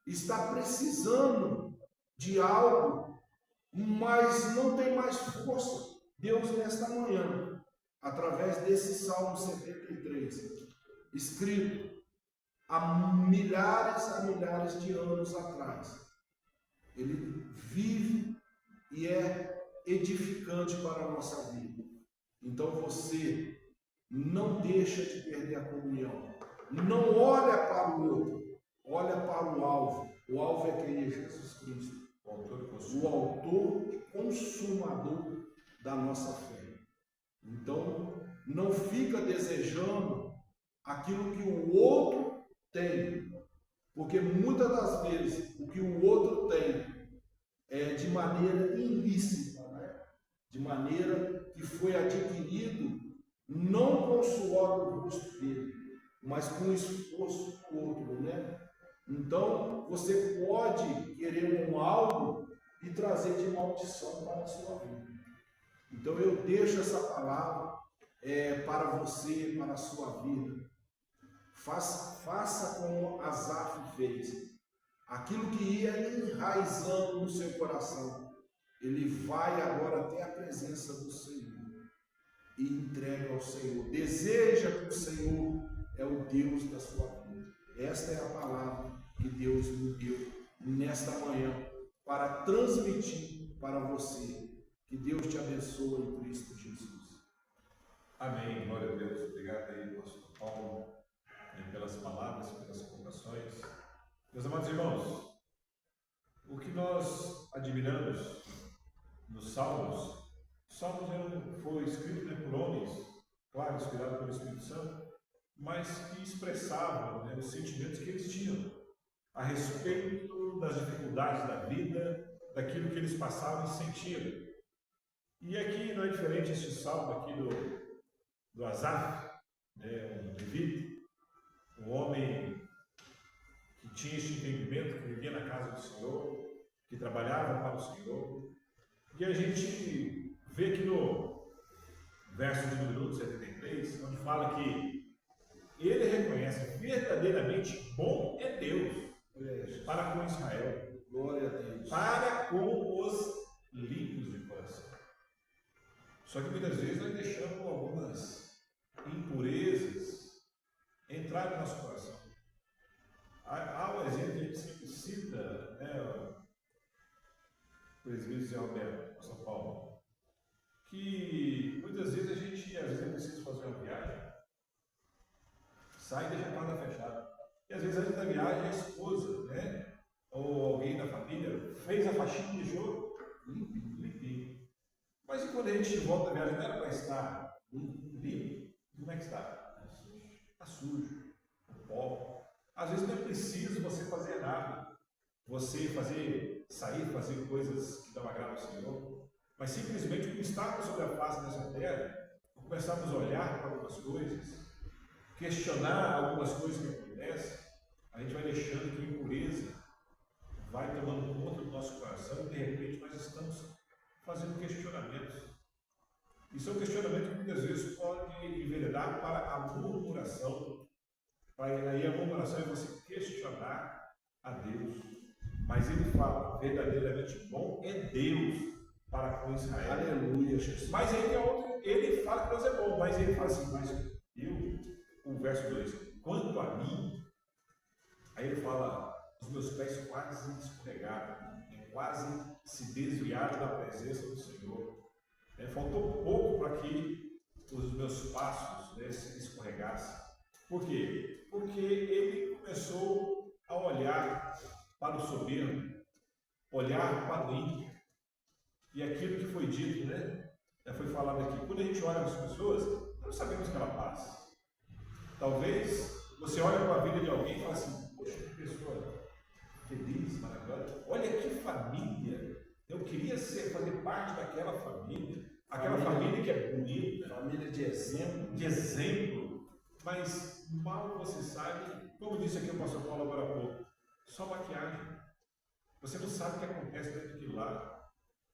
está precisando de algo, mas não tem mais força. Deus, nesta manhã, através desse Salmo 73, escrito há milhares de anos atrás, ele vive e é edificante para a nossa vida. Então você não deixa de perder a comunhão. Não olha para o outro, olha para o alvo. O alvo é quem? É Jesus Cristo, o autor e consumador da nossa fé. Então, não fica desejando aquilo que o outro tem, porque muitas das vezes o que o outro tem é de maneira ilícita, né? De maneira que foi adquirido não com o suor do rosto dele, mas com o esforço do outro, né? Então, você pode querer algo e trazer de maldição para a sua vida. Então, eu deixo essa palavra para você, para a sua vida. Faça como Asaf fez. Aquilo que ia enraizando no seu coração, ele vai agora até a presença do Senhor e entrega ao Senhor. Deseja que o Senhor é o Deus da sua vida. Esta é a palavra que Deus me deu nesta manhã para transmitir para você. Que Deus te abençoe em Cristo Jesus. Amém. Glória a Deus. Obrigado aí, pastor Paulo, pelas palavras, pelas colocações. Meus amados irmãos, o que nós admiramos nos Salmos, os Salmos foi escrito por homens, claro, inspirado pelo Espírito Santo, mas que expressavam os sentimentos que eles tinham a respeito das dificuldades da vida, daquilo que eles passavam e sentiam. E aqui não é diferente este salmo aqui do Asaf, um levita, um homem que tinha este entendimento, que vivia na casa do Senhor, que trabalhava para o Senhor. E a gente vê aqui no verso de número 73, onde fala que ele reconhece verdadeiramente bom é Deus para com Israel, glória a Deus, para com os limpos de coração. Só que muitas vezes nós deixamos algumas impurezas entrar no nosso coração. Há um exemplo que a gente sempre cita, o presbítero Zé Roberto, São Paulo, que muitas vezes a gente, às vezes é preciso fazer uma viagem, sai e deixa a porta fechada. E às vezes antes da viagem a esposa, ou alguém da família, fez a faxina e deixou limpinho. Mas e quando a gente volta da viagem, não era para estar limpo? Como é que está? Está sujo, com pó. Às vezes não é preciso você fazer nada, você sair, fazer coisas que dão agrado ao Senhor, mas simplesmente por estarmos sobre a face dessa terra, começarmos a olhar para algumas coisas, questionar algumas coisas que acontecem, a gente vai deixando que a impureza vai tomando conta do nosso coração e de repente nós estamos fazendo questionamentos. E são questionamentos que muitas vezes podem enveredar para a murmuração. Aí a murmuração é você questionar a Deus. Mas ele fala, verdadeiramente bom é Deus para com Israel. Aleluia, Jesus. Mas ele fala que Deus é bom, mas ele fala assim, mas o verso 2, quanto a mim, aí ele fala, os meus pés quase escorregaram, quase se desviaram da presença do Senhor. Faltou pouco para que os meus passos se escorregassem. Por quê? Porque ele começou a olhar para o soberbo, olhar para o ímpio. E aquilo que foi dito, já foi falado aqui. Quando a gente olha para as pessoas, nós não sabemos o que ela passa. Talvez você olhe para a vida de alguém e fale assim, poxa, que pessoa feliz, maravilhosa. Olha que família. Eu queria fazer parte daquela família. Aquela família que é bonita. Família de exemplo. De exemplo. Mas mal você sabe, como disse aqui o pastor Paulo agora há pouco, só maquiagem. Você não sabe o que acontece dentro de lá.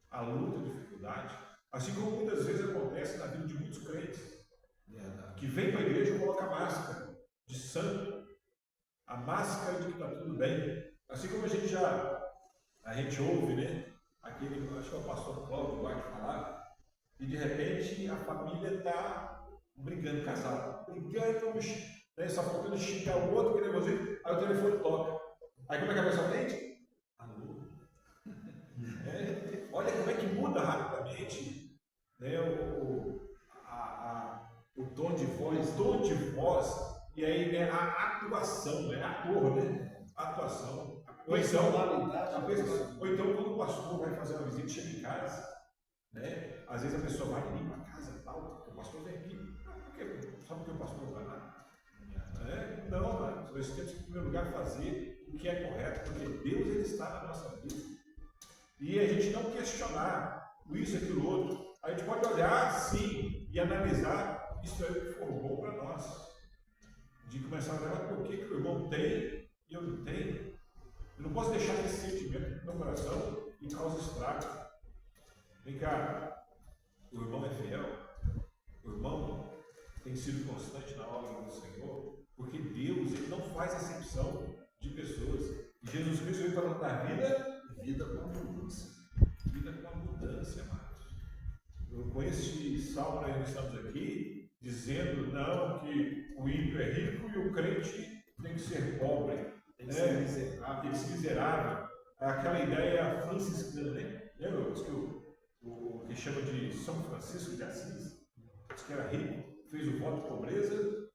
A luta, a dificuldade. Assim como muitas vezes acontece na vida de muitos crentes. Que vem para a igreja e coloca a máscara de santo. A máscara de que está tudo bem. Assim como a gente ouve, aquele, acho que é o pastor Cláudio vai falar, e de repente a família está brigando, casal, brigando, só faltando xingar o outro, que nervosismo, aí o telefone toca. Aí como é que a pessoa atende? Alô? Olha como é que muda rapidamente o tom de voz. voz. tom de voz, e aí é a atuação, né? Ator, né? Atuação. Ou então, quando o pastor vai fazer uma visita, chega em casa, né? Às vezes a pessoa vai e limpa a casa e tal, o pastor vem aqui. Sabe por que o pastor vai lá? Não, mano. Nós temos que, em primeiro lugar, fazer o que é correto, porque Deus ele está na nossa vida. E a gente não questionar isso, aquilo, outro. A gente pode olhar, sim, e analisar isso aí que for bom para nós. De começar a olhar por que o irmão tem e eu não tenho. Eu não posso deixar esse sentimento no meu coração e causa estrago. Vem cá, o irmão é fiel, o irmão tem sido constante na obra do Senhor, porque Deus ele não faz acepção de pessoas. E Jesus Cristo veio para dar vida com abundância. Vida com abundância, amados. Com esse salmo nós estamos aqui dizendo não que o ímpio é rico e o crente tem que ser pobre, tem que ser miserável. Aquela ideia franciscana, né? Lembra que o que chama de São Francisco de Assis, diz que era rico, fez o voto de pobreza,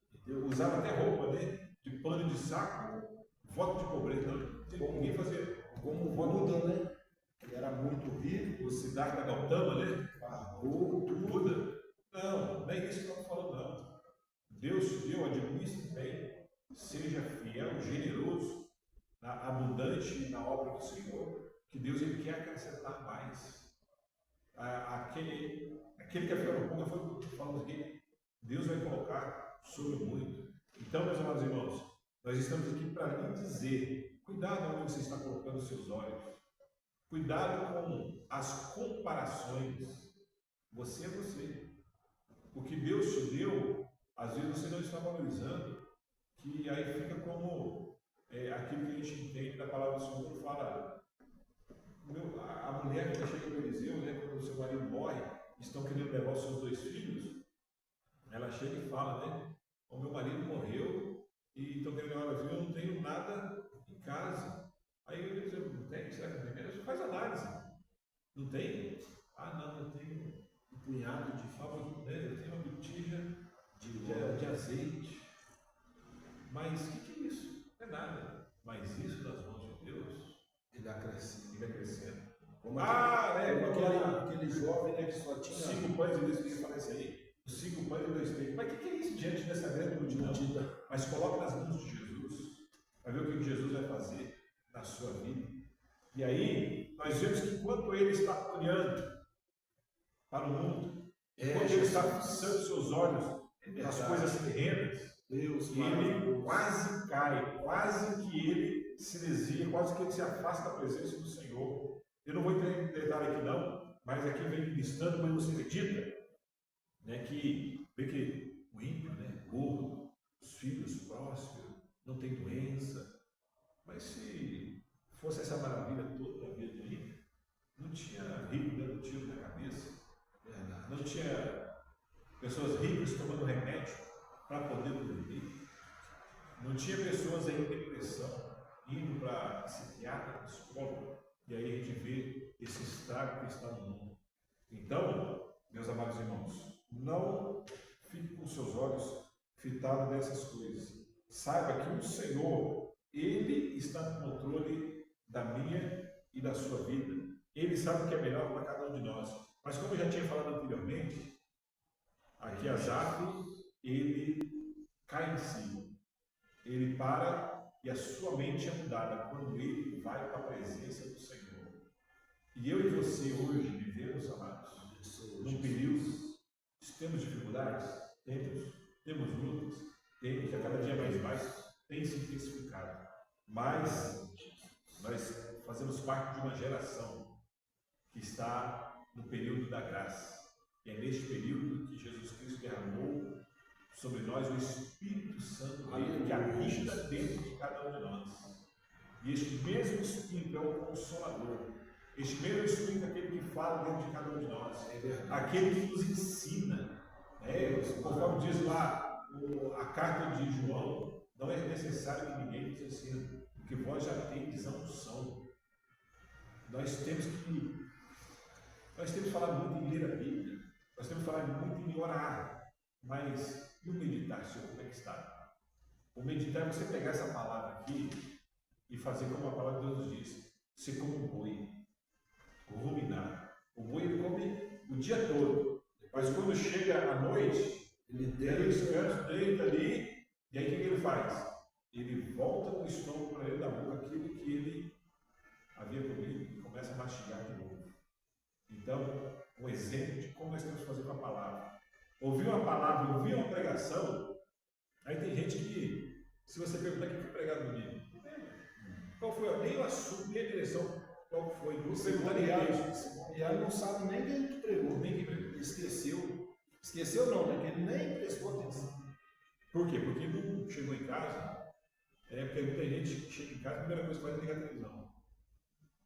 usava até roupa, né? De pano de saco, voto de pobreza. Não tem ninguém fazer. Como Buda, né? Ele era muito rico. O Siddhartha Gautama, né? Pagou tudo. Buda. Não é isso que eu estou falando, não. Deus te deu, administre bem, seja fiel, generoso, abundante na obra do Senhor, que Deus ele quer acrescentar mais. Aquele que é fiel no pouco, foi falando aqui, Deus vai colocar sobre muito. Então, meus amados irmãos, nós estamos aqui para lhe dizer, cuidado onde você está colocando os seus olhos, cuidado com as comparações. Você é você. O que Deus te deu, às vezes você não está valorizando, que aí fica como aquilo que a gente entende da palavra do Senhor, quando fala, a mulher que chega para Eliseu, né, quando o seu marido morre, estão querendo levar os seus 2 filhos, ela chega e fala, né, o meu marido morreu, e estão querendo levar meu filho, eu não tenho nada em casa. Aí eu digo, não tem? Será que não tem? Você faz análise. Não tem? Não, eu tenho um punhado de fava, né? Eu tenho uma botija de azeite. Mas o que é isso? Não é nada. Mas isso nas mãos de Deus, ele acrescenta. Ele acrescenta. Como aquele jovem, né, que só tinha 5 pães e 2 peixes, fala isso aí. Os 5 pães e 2 peixes. Mas o que é isso diante dessa grande multidão? Mas coloque nas mãos de Jesus, para ver o que Jesus vai fazer na sua vida. E aí, nós vemos que enquanto ele está olhando para o mundo, enquanto ele está fixando seus olhos nas coisas terrenas, Deus, ele quase cai, quase que ele se desvia, quase que ele se afasta da presença do Senhor. Eu não vou entrar em detalhe aqui não, mas aqui vem listando, quando você acredita, né, que vê que o ímpio, né, gordo, os filhos prósperos, não tem doença, mas se fosse essa maravilha toda da vida do ímpio, não tinha rico dando tiro na cabeça, não tinha pessoas ricas tomando remédio para poder dormir, não tinha pessoas em depressão indo para psiquiatra, psicólogo, e aí a gente vê esse estrago que está no mundo. Então, meus amados irmãos, não fique com seus olhos fitados nessas coisas. Saiba que o Senhor, Ele está no controle da minha e da sua vida. Ele sabe o que é melhor para cada um de nós. Mas como eu já tinha falado anteriormente, aqui Asaf, ele cai em si. Ele para e a sua mente é mudada quando ele vai para a presença do Senhor. E eu e você hoje vivemos, amados, num período, temos dificuldades? Temos lutas? Temos, a cada dia mais tem se intensificado. Mas nós fazemos parte de uma geração que está no período da graça. E é neste período que Jesus Cristo derramou sobre nós o Espírito Santo dele, que habita dentro de cada um de nós. E este mesmo Espírito é o Consolador. Este mesmo Espírito é aquele que fala dentro de cada um de nós. Aquele que nos ensina. Conforme diz lá a carta de João, não é necessário que ninguém nos ensine, porque vós já tendes a unção. Nós temos que falar muito em ler a Bíblia. Nós temos que falar muito em orar. Mas e o meditar, Senhor, como é que está? O meditar é você pegar essa palavra aqui e fazer como a palavra de Deus nos diz, ser como um boi, ruminar. O boi ele come o dia todo, mas quando chega à noite, ele descansa, deita ali, e aí o que ele faz? Ele volta para o estômago, para dentro da boca, aquilo que ele havia comido e começa a mastigar de novo. Então, um exemplo de como nós temos que fazer com a palavra. Ouvir uma palavra, ouvir uma pregação, aí tem gente que, se você perguntar o que foi pregado no domingo, qual foi nem o assunto, nem a direção, qual foi, não perguntar nem E aí não sabe nem quem que pregou. Nem quem pregou. Esqueceu. Esqueceu não, né? Que ele nem prestou atenção. Por quê? Porque não chegou em casa, porque muita gente que chega em casa, a primeira coisa que faz é ligar a televisão.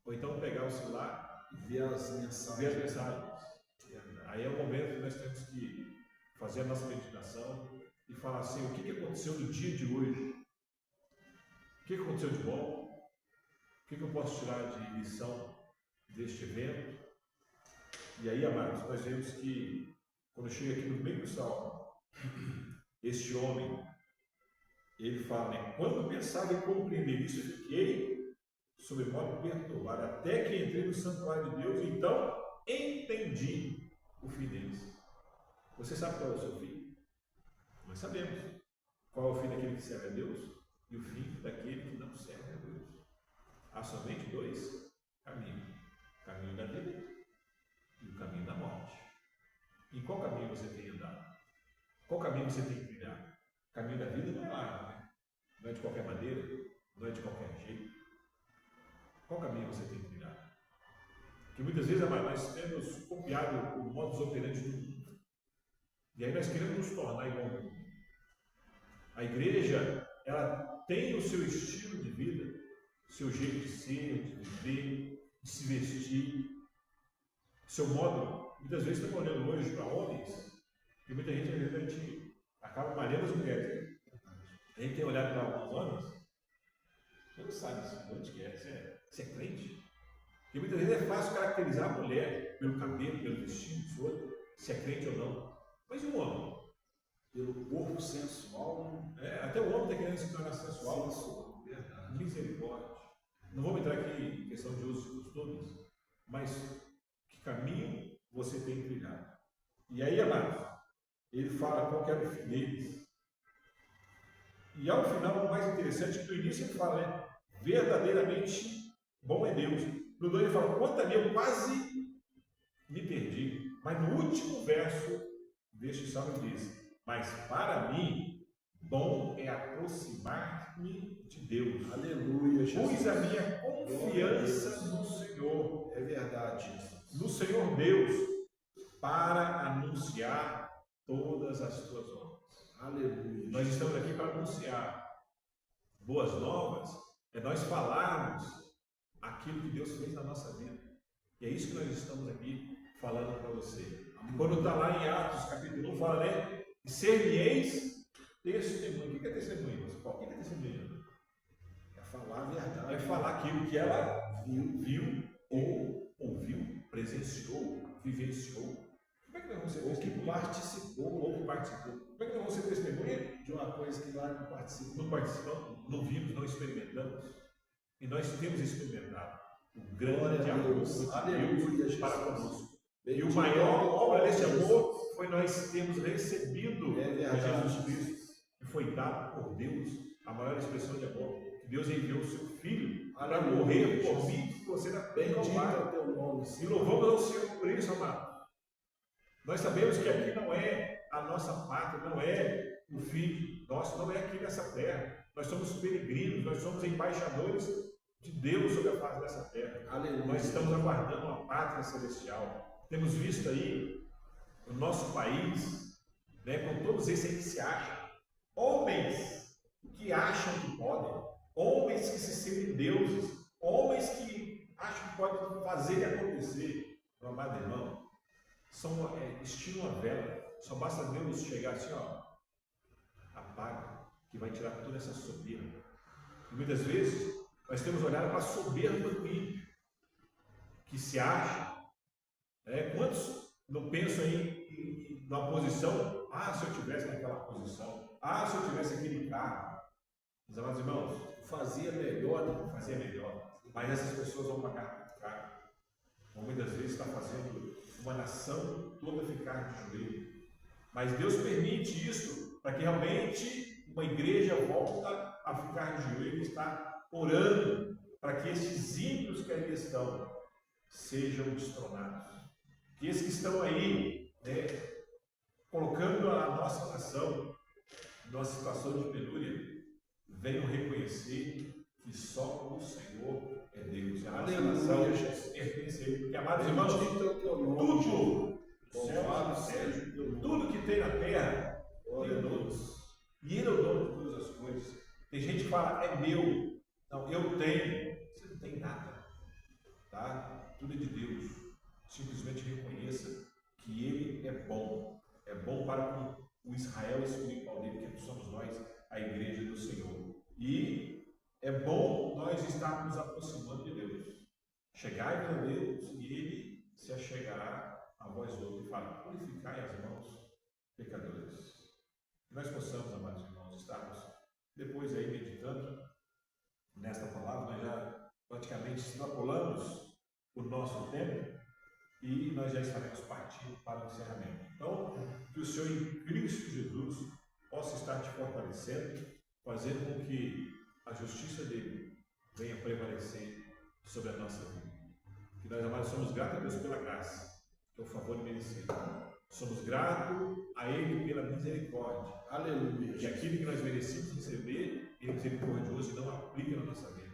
Ou então pegar o celular E ver as mensagens. Aí é o momento que nós temos que fazer a nossa meditação e falar assim, o que aconteceu no dia de hoje? O que aconteceu de bom? O que eu posso tirar de lição deste evento? E aí, amados, nós vemos que quando chega aqui no meio do salmo, este homem, ele fala, né? Quando pensava em compreender isso, eu fiquei sobremodo perturbado, até que entrei no santuário de Deus, então entendi o fim deles. Você sabe qual é o seu fim? Nós sabemos. Qual é o fim daquele que serve a Deus e o fim daquele que não serve a Deus. Há somente dois caminhos: o caminho da vida e o caminho da morte. Em qual caminho você tem andado? Qual caminho você tem que trilhar? O caminho da vida não é largo, né? Não é de qualquer maneira, não é de qualquer jeito. Qual caminho você tem que trilhar? Porque muitas vezes nós temos copiado o modus operandi do mundo. E aí nós queremos nos tornar igual ao mundo. A igreja, ela tem o seu estilo de vida, seu jeito de ser, de viver, de se vestir, seu modo. Muitas vezes estamos olhando hoje para homens, e muita gente, às vezes, a gente acaba malhando as mulheres. A gente tem olhado para alguns homens, você não sabe de onde que é, você é crente. Porque muitas vezes é fácil caracterizar a mulher pelo cabelo, pelo vestido, se é crente ou não. Mas e o homem? Pelo corpo sensual. Até o homem está querendo se tornar sensual. Sensual, verdade. Misericórdia. Não vou entrar aqui em questão de usos e costumes, mas que caminho você tem trilhado? E aí, amados, ele fala qual que era o fim deles. E ao final, o mais interessante é que no início ele fala, né? Verdadeiramente bom é Deus. No 2 ele fala, quanto a mim, eu quase me perdi. Mas no último verso deste salmo ele diz, mas para mim, bom é aproximar-me de Deus. Aleluia, Jesus. Pus a minha confiança no Senhor. É verdade, Jesus. No Senhor Deus, para anunciar todas as tuas obras. Aleluia. Nós estamos aqui para anunciar boas novas, é nós falarmos aquilo que Deus fez na nossa vida. E é isso que nós estamos aqui falando para você. Quando está lá em Atos capítulo 1, fala, né? Ser-me-eis testemunho. O que é testemunho? O que é testemunho? É falar a verdade. É falar aquilo que ela viu ou ouviu, presenciou, vivenciou. Como é que nós vamos ser testemunha? Ou que participou. Como é que nós vamos ser testemunha de uma coisa que nós não participamos? Não participamos, não vimos, não experimentamos. E nós temos experimentado o grande amor de Deus para conosco. E o maior obra desse amor foi nós termos recebido Jesus Cristo, que foi dado por Deus, a maior expressão de amor. Que Deus enviou o seu Filho para morrer por mim, que você na bendito é o teu nome. E louvamos ao Senhor por isso, amado. Nós sabemos que aqui não é a nossa pátria, não é o fim nosso, não é aqui nessa terra. Nós somos peregrinos, nós somos embaixadores de Deus sobre a face dessa terra. Aleluia. Nós estamos aguardando uma pátria celestial. Temos visto aí o nosso país, né, com todos esses aí que se acham, homens que acham que podem, homens que se sentem deuses, homens que acham que podem fazer e acontecer. Meu amado irmão, são estilo uma vela, só basta Deus chegar assim, ó, apaga, que vai tirar toda essa soberba. E muitas vezes nós temos olhado para a soberba do ímpio, que se acha. Quantos não pensam em numa posição, se eu tivesse naquela posição, se eu tivesse aquele carro. Meus amados irmãos, Fazia melhor, né? fazia melhor. Mas essas pessoas vão pagar muito caro. Então, muitas vezes está fazendo uma nação toda ficar de joelho. Mas Deus permite isso para que realmente uma igreja volta a ficar de joelho e está orando para que esses ímpios que ali estão sejam destronados. Que esses que estão aí, colocando a nossa nação numa situação de penúria, venham reconhecer que só o Senhor é Deus. E a nossa nação pertence a Ele. Porque, amados irmãos, tudo, tudo que tem na terra, tem o dono. E Ele é o dono de todas as coisas. Tem gente que fala, é meu. Não, eu tenho. Você não tem nada. Tá? Tudo é de Deus. Simplesmente reconheça que Ele é bom. É bom para o Israel espiritual dele, que somos nós, a igreja do Senhor. E é bom nós estarmos aproximando de Deus. Chegai a Deus e Ele se achegará a vós outros e fala, purificai as mãos, pecadores. Que nós possamos, amados irmãos, estarmos depois aí meditando nesta palavra. Nós já praticamente extrapolamos o nosso tempo e nós já estaremos partindo para o encerramento. Então, que o Senhor em Cristo Jesus possa estar te fortalecendo, fazendo com que a justiça dele venha prevalecer sobre a nossa vida. Que nós, amados, somos gratos a Deus pela graça, que é o favor merecido. Somos gratos a Ele pela misericórdia. Aleluia. Que aquilo que nós merecemos receber, Ele é misericordioso e não aplica na nossa vida.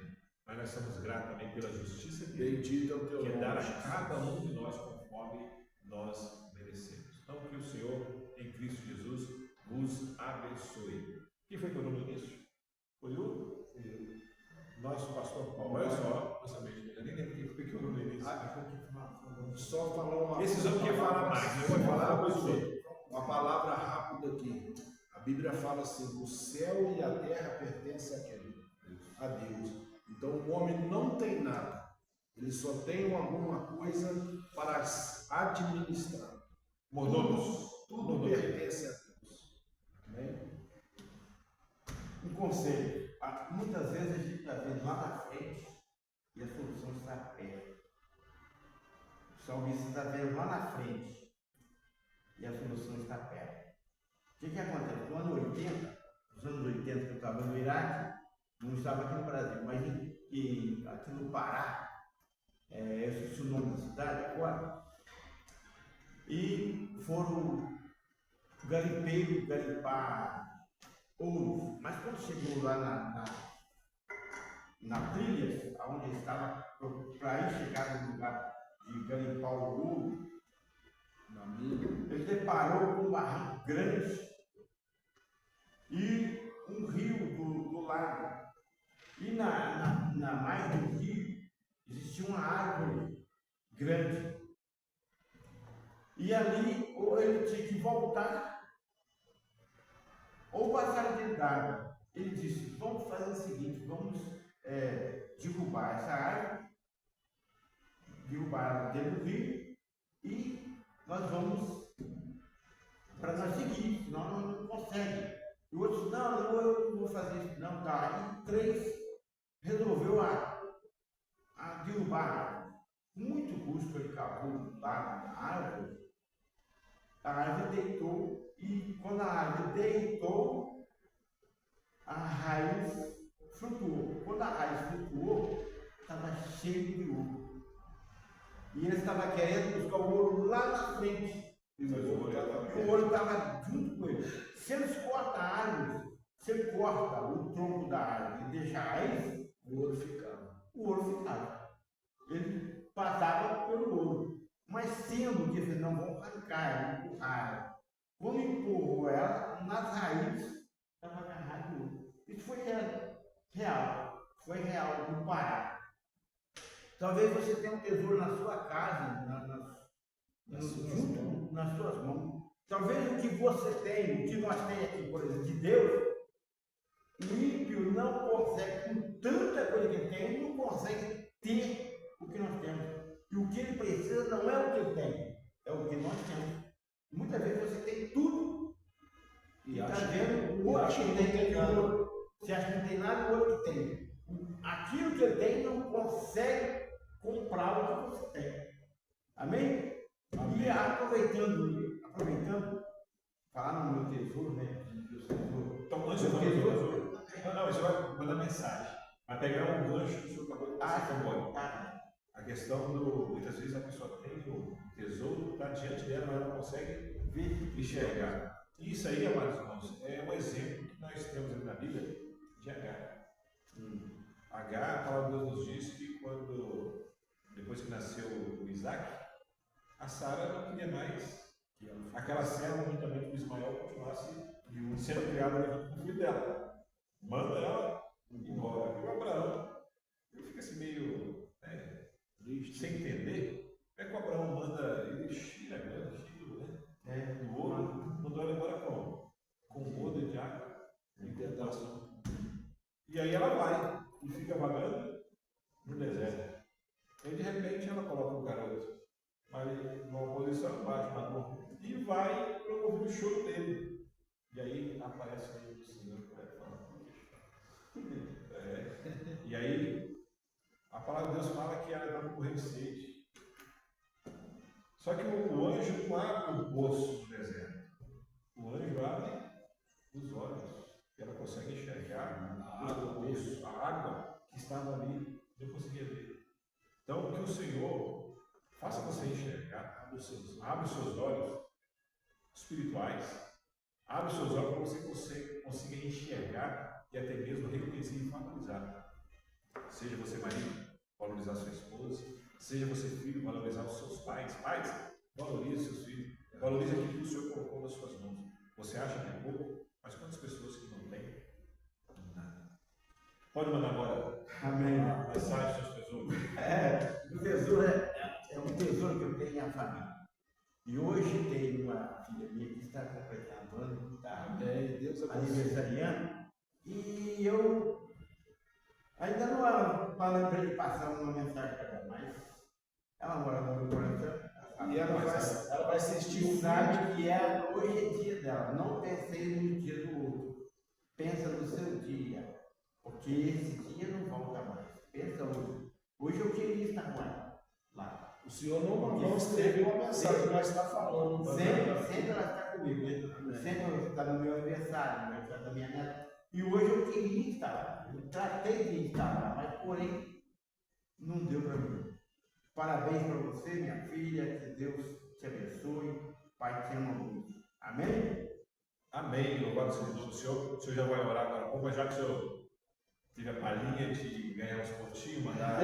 Mas nós somos gratos também pela justiça dele, Bendito é o teu que é nome, dar a Jesus. cada um de nós conforme nós merecemos. Então, que o Senhor, em Cristo Jesus, vos abençoe. Quem foi que falou no início? Foi o nosso pastor Paulo. Olha só, nossa mente, eu nem lembro quem foi que falou no início. Só falar uma Esses homens querem falar mais, Eu vou vou falar falar depois do outro. uma palavra rápida aqui. A Bíblia fala assim: o céu e a terra pertencem a quem? A Deus. Então o homem não tem nada, ele só tem alguma coisa para administrar. Tudo pertence a Deus. Amém? Um conselho. Muitas vezes a gente está vendo lá na frente e a solução está perto. O salmista está vendo lá na frente e a solução está perto. O que acontece? No ano 80, nos anos 80 que eu estava no Iraque, não estava aqui no Brasil, mas aqui no Pará, eu esqueci o nome da cidade agora, e foram garimpeiros garimpar ouro, mas quando chegou lá na trilha, onde estava, para ir chegar no lugar de garimpar o ouro, ele deparou com um barranco grande e um rio do lago. E na margem do rio existia uma árvore grande. E ali, ou ele tinha que voltar, ou passar dentro d'água. Ele disse, vamos fazer o seguinte, vamos derrubar essa árvore, derrubar ela dentro do rio, e nós vamos para nós seguir, senão não consegue. E o outro disse, não, eu não vou fazer isso, não, tá. E 3 resolveu a derrubar a árvore. Com muito custo ele cavou lá na árvore, a árvore deitou, e quando a árvore deitou, a raiz flutuou. Quando a raiz flutuou, estava cheio de ouro. E ele estava querendo buscar o ouro lá na frente. O ouro estava junto com ele. Se eles cortam a árvore, se ele corta o tronco da árvore e deixa a raiz, o ouro ficava. Ele passava pelo ouro. Mas sendo que eles não vão arrancar, empurrar. Quando empurrou ela, nas raízes, estava agarrado o ouro. Isso foi real. Foi real no Pará. Talvez você tenha um tesouro na sua casa, nas suas mãos. Talvez o que você tem, o que nós temos aqui, por exemplo, de Deus, o ímpio não consegue, com tanta coisa que ele tem, não consegue ter o que nós temos. E o que ele precisa não é o que ele tem, é o que nós temos. Muitas vezes você tem E está vendo o outro que tem nada. Você acha que não tem nada, o outro que tem. Aquilo que ele tem não consegue comprar o que você tem. Amém? E aproveitando, falar no meu tesouro, né? Então, antes do tesouro, não, você vai mandar mensagem. Vai pegar um gancho que o senhor acabou de passar. A questão do. Muitas vezes a pessoa tem o tesouro, está diante dela, mas ela não consegue enxergar. Isso aí, amados irmãos, é um exemplo que nós temos ali na Bíblia de Agar. Agar, a palavra de Deus nos diz que depois que nasceu o Isaac, a Sara não queria mais que aquela serva juntamente com Ismael continuasse sendo criada junto com o filho dela. Manda ela embora. E o Abraão, eu fico assim meio sem entender. Como é que o Abraão manda ele tira filho, do ouro, mandou ela embora com um rodo de água em pedaço. E aí ela vai e fica vagando no deserto. E de repente ela coloca o garoto numa posição abaixo, e vai promover o choro dele. E aí aparece aí o Senhor para falar. E aí a palavra de Deus fala que ela estava morrendo de sede. Só que o anjo não abre o poço do deserto. O anjo abre os olhos. E ela consegue enxergar a água que estava ali. Eu conseguia ver. Então, que o Senhor faça você enxergar, abre os seus olhos espirituais, abre os seus olhos para você consiga enxergar e até mesmo reconhecer e valorizar. Seja você marido, valorizar sua esposa, seja você filho, valorizar os seus pais. Pais, valorize seus filhos, valorize aquilo que o Senhor colocou nas suas mãos. Você acha que é pouco, mas quantas pessoas que não têm? Nada. Pode mandar agora. Amém. Mensagem dos tesouros. O tesouro é um tesouro que eu tenho na família. E hoje tem uma filha minha que está completando ano, está aniversariando. E eu ainda não lembrei de passar uma mensagem para ela, mas ela mora no meu coração. E ela vai assistir o sabe que hoje é dia dela. Não pensei no dia do outro. Pensa no seu dia. Porque esse dia não volta mais. Pensa hoje. Hoje eu queria estar com ela lá. O senhor não escreveu uma mensagem, mas está falando. Sempre ela está comigo, né? Sempre ela está no meu aniversário, no aniversário da minha neta. E hoje eu queria estar lá. Eu tratei de estar lá, mas porém não deu para mim. Parabéns para você, minha filha. Que Deus te abençoe. Pai te ama muito. Amém? Amém. Louvado seja o nome do Senhor. O senhor já vai orar agora um pouco, mas já que o senhor teve a palhinha de ganhar uns pontinhos, mandar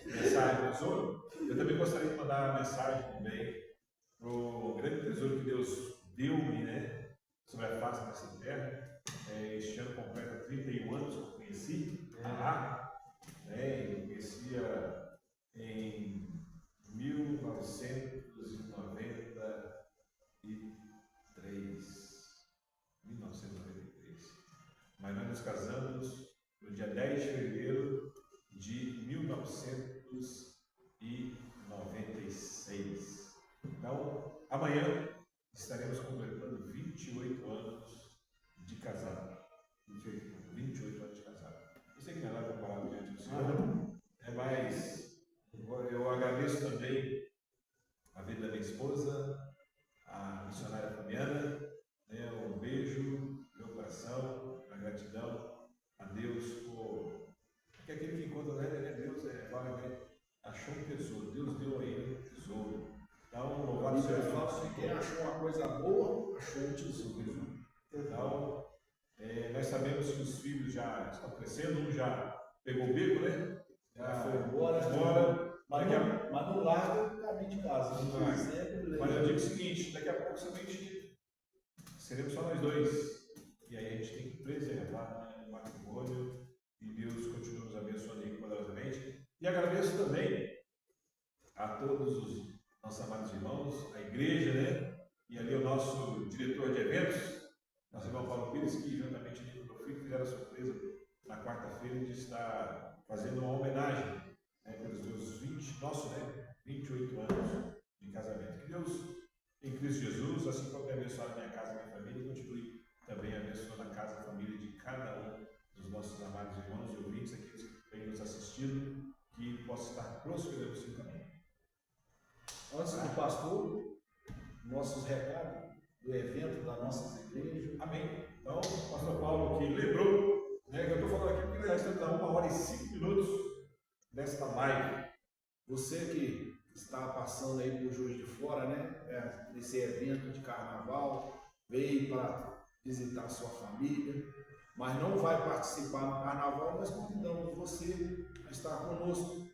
mensagem do tesouro, eu também gostaria de mandar uma mensagem também para o grande tesouro que Deus deu-me, sobre a face dessa terra. Este ano completa 31 anos que eu conheci eu conhecia em 1993. Mas nós nos casamos no dia 10 de fevereiro de 1996. Então, amanhã estaremos completando 28 anos de casado. 28 anos de casado. Eu sei que não é nada comparado diante do Senhor, mas eu agradeço também a vida da minha esposa, a missionária Fabiana. Um beijo, meu coração, a gratidão a Deus porque aquele que encontra Deus achou um tesouro. Deus deu a ele um tesouro. Então, louvado seja o nome. Quem achou uma coisa boa, achou um tesouro. Então, nós sabemos que os filhos já estão crescendo, um já pegou o beco, Já foi embora. Mas não larga o caminho de casa. Mas eu digo o seguinte: daqui a pouco somente seremos só nós dois. E aí a gente tem que preservar o matrimônio. E Deus continua nos abençoando aí poderosamente. E agradeço também a todos os nossos amados irmãos, a igreja, e ali o nosso diretor de eventos, nosso irmão Paulo Pires, que juntamente com o meu filho fizeram a surpresa na quarta-feira de estar fazendo uma homenagem pelos meus 28 anos de casamento. Que Deus, em Cristo Jesus, assim como tem abençoado minha casa e minha família, continue também nossos amados irmãos e ouvintes, aqueles que têm nos assistido, que possa estar prosperando o seu caminho. Antes do pastor, nossos recados do evento das nossas igrejas. Amém. Então, o pastor Paulo aqui lembrou, né, que eu estou falando aqui porque nós já estamos a 1h05 desta live. Você que está passando aí por Juiz de Fora, né, nesse evento de carnaval, veio para visitar sua família, mas não vai participar no carnaval, nós convidamos você a estar conosco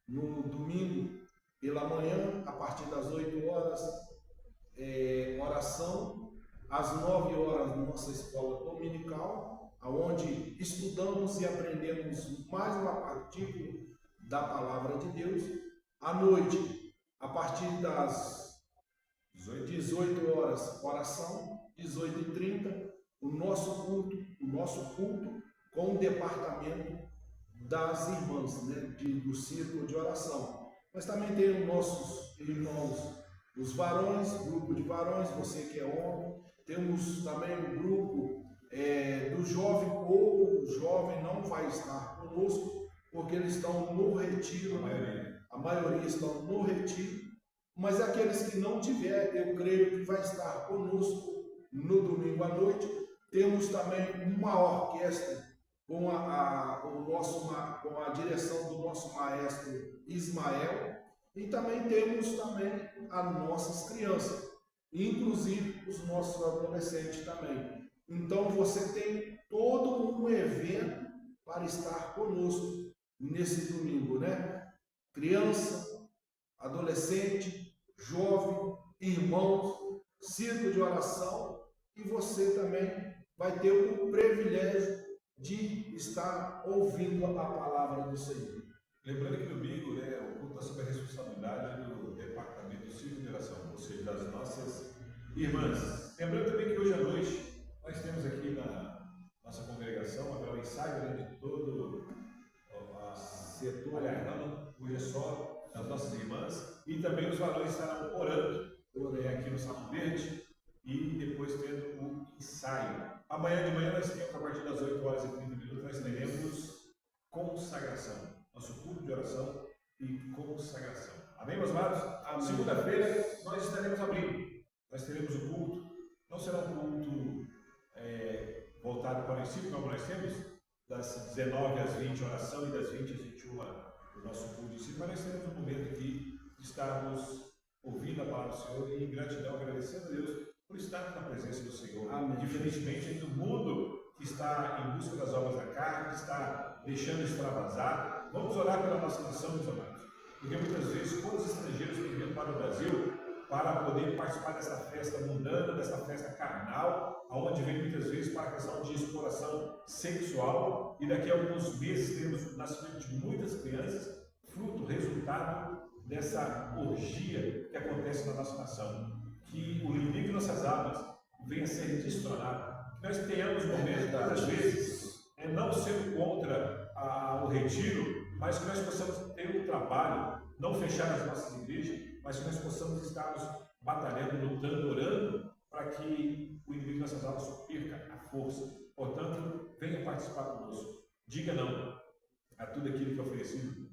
no domingo pela manhã, a partir das 8 horas, oração, às 9 horas, nossa escola dominical, onde estudamos e aprendemos mais um artigo da Palavra de Deus. À noite, a partir das 18 horas, oração, 18h30, o nosso culto com o departamento das irmãs, né, do círculo de oração. Nós também temos nossos irmãos, os varões, grupo de varões, você que é homem. Temos também o grupo do jovem, ou o jovem não vai estar conosco, porque eles estão no retiro, a maioria estão no retiro, mas aqueles que não tiver, eu creio que vai estar conosco no domingo à noite. Temos também uma orquestra com a direção do nosso maestro Ismael, e também temos as nossas crianças, inclusive os nossos adolescentes também. Então você tem todo um evento para estar conosco nesse domingo, né? Criança, adolescente, jovem, irmãos, círculo de oração, e você também vai ter o privilégio de estar ouvindo a palavra do Senhor. Lembrando que domingo, né, o culto está sob a responsabilidade do departamento do círculo de oração, ou seja, das nossas irmãs. Lembrando também que hoje à noite nós temos aqui na nossa congregação haverá um ensaio de todo o setor, aliás, não, hoje é só as nossas irmãs, e também os varões estarão orando aqui no Salão Verde, e depois tendo o ensaio. Amanhã de manhã nós temos, a partir das 8h30, nós teremos consagração, nosso culto de oração e consagração. Amém, meus amados? Segunda-feira nós estaremos abrindo, nós teremos o culto, não será um culto voltado para o ensino, como nós temos, das 19 às 20 oração e das 20 às 21 o nosso culto de ensino, mas nós teremos um momento aqui de estarmos ouvindo a palavra do Senhor e em gratidão, agradecendo a Deus por estar na presença do Senhor. Amém. Diferentemente do mundo que está em busca das obras da carne, que está deixando extravasar. Vamos orar pela nossa nação, meus amados, porque muitas vezes todos os estrangeiros que vêm para o Brasil para poder participar dessa festa mundana, dessa festa carnal, aonde vem muitas vezes para a questão de exploração sexual, e daqui a alguns meses temos o nascimento de muitas crianças, fruto, resultado dessa orgia que acontece na nossa nação. Que o inimigo de nossas almas venha a ser destronado. Que nós tenhamos momentos, muitas vezes, não sendo contra o retiro, mas que nós possamos ter um trabalho, não fechar as nossas igrejas, mas que nós possamos estarmos batalhando, lutando, orando, para que o inimigo de nossas almas perca a força. Portanto, venha participar conosco. Diga não a tudo aquilo que é oferecido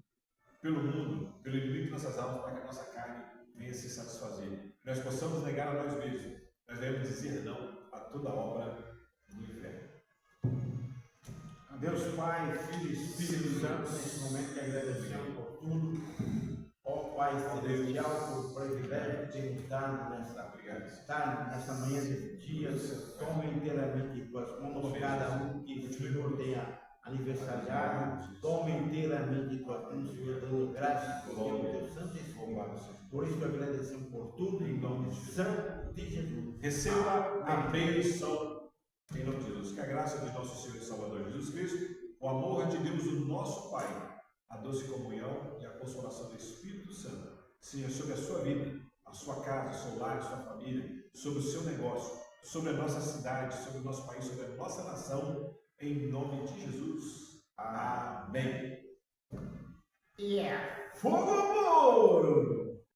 pelo mundo, pelo inimigo de nossas almas, para que a nossa carne venha se satisfazer. Nós possamos negar a nós mesmos. Nós devemos dizer não a toda obra do inferno. Deus Pai, Filho e Espírito Santo, nesse momento que agradecemos por tudo. Ó Pai Celestial, por privilégio que tem nos dado nesta manhã desse dia. Toma inteiramente em tuas mãos cada um que o Senhor tenha aniversariado. Toma inteiramente em tuas mãos, Senhor, dando graças por teu santo Espírito. Por isso agradecemos por tudo, em nome santo de Jesus. Receba a bênção em nome de Jesus. Que a graça de nosso Senhor e Salvador Jesus Cristo, o amor de Deus, o nosso Pai, a doce comunhão e a consolação do Espírito Santo seja sobre a sua vida, a sua casa, o seu lar, a sua família, sobre o seu negócio, sobre a nossa cidade, sobre o nosso país, sobre a nossa nação, em nome de Jesus. Amém. Fogo, amor!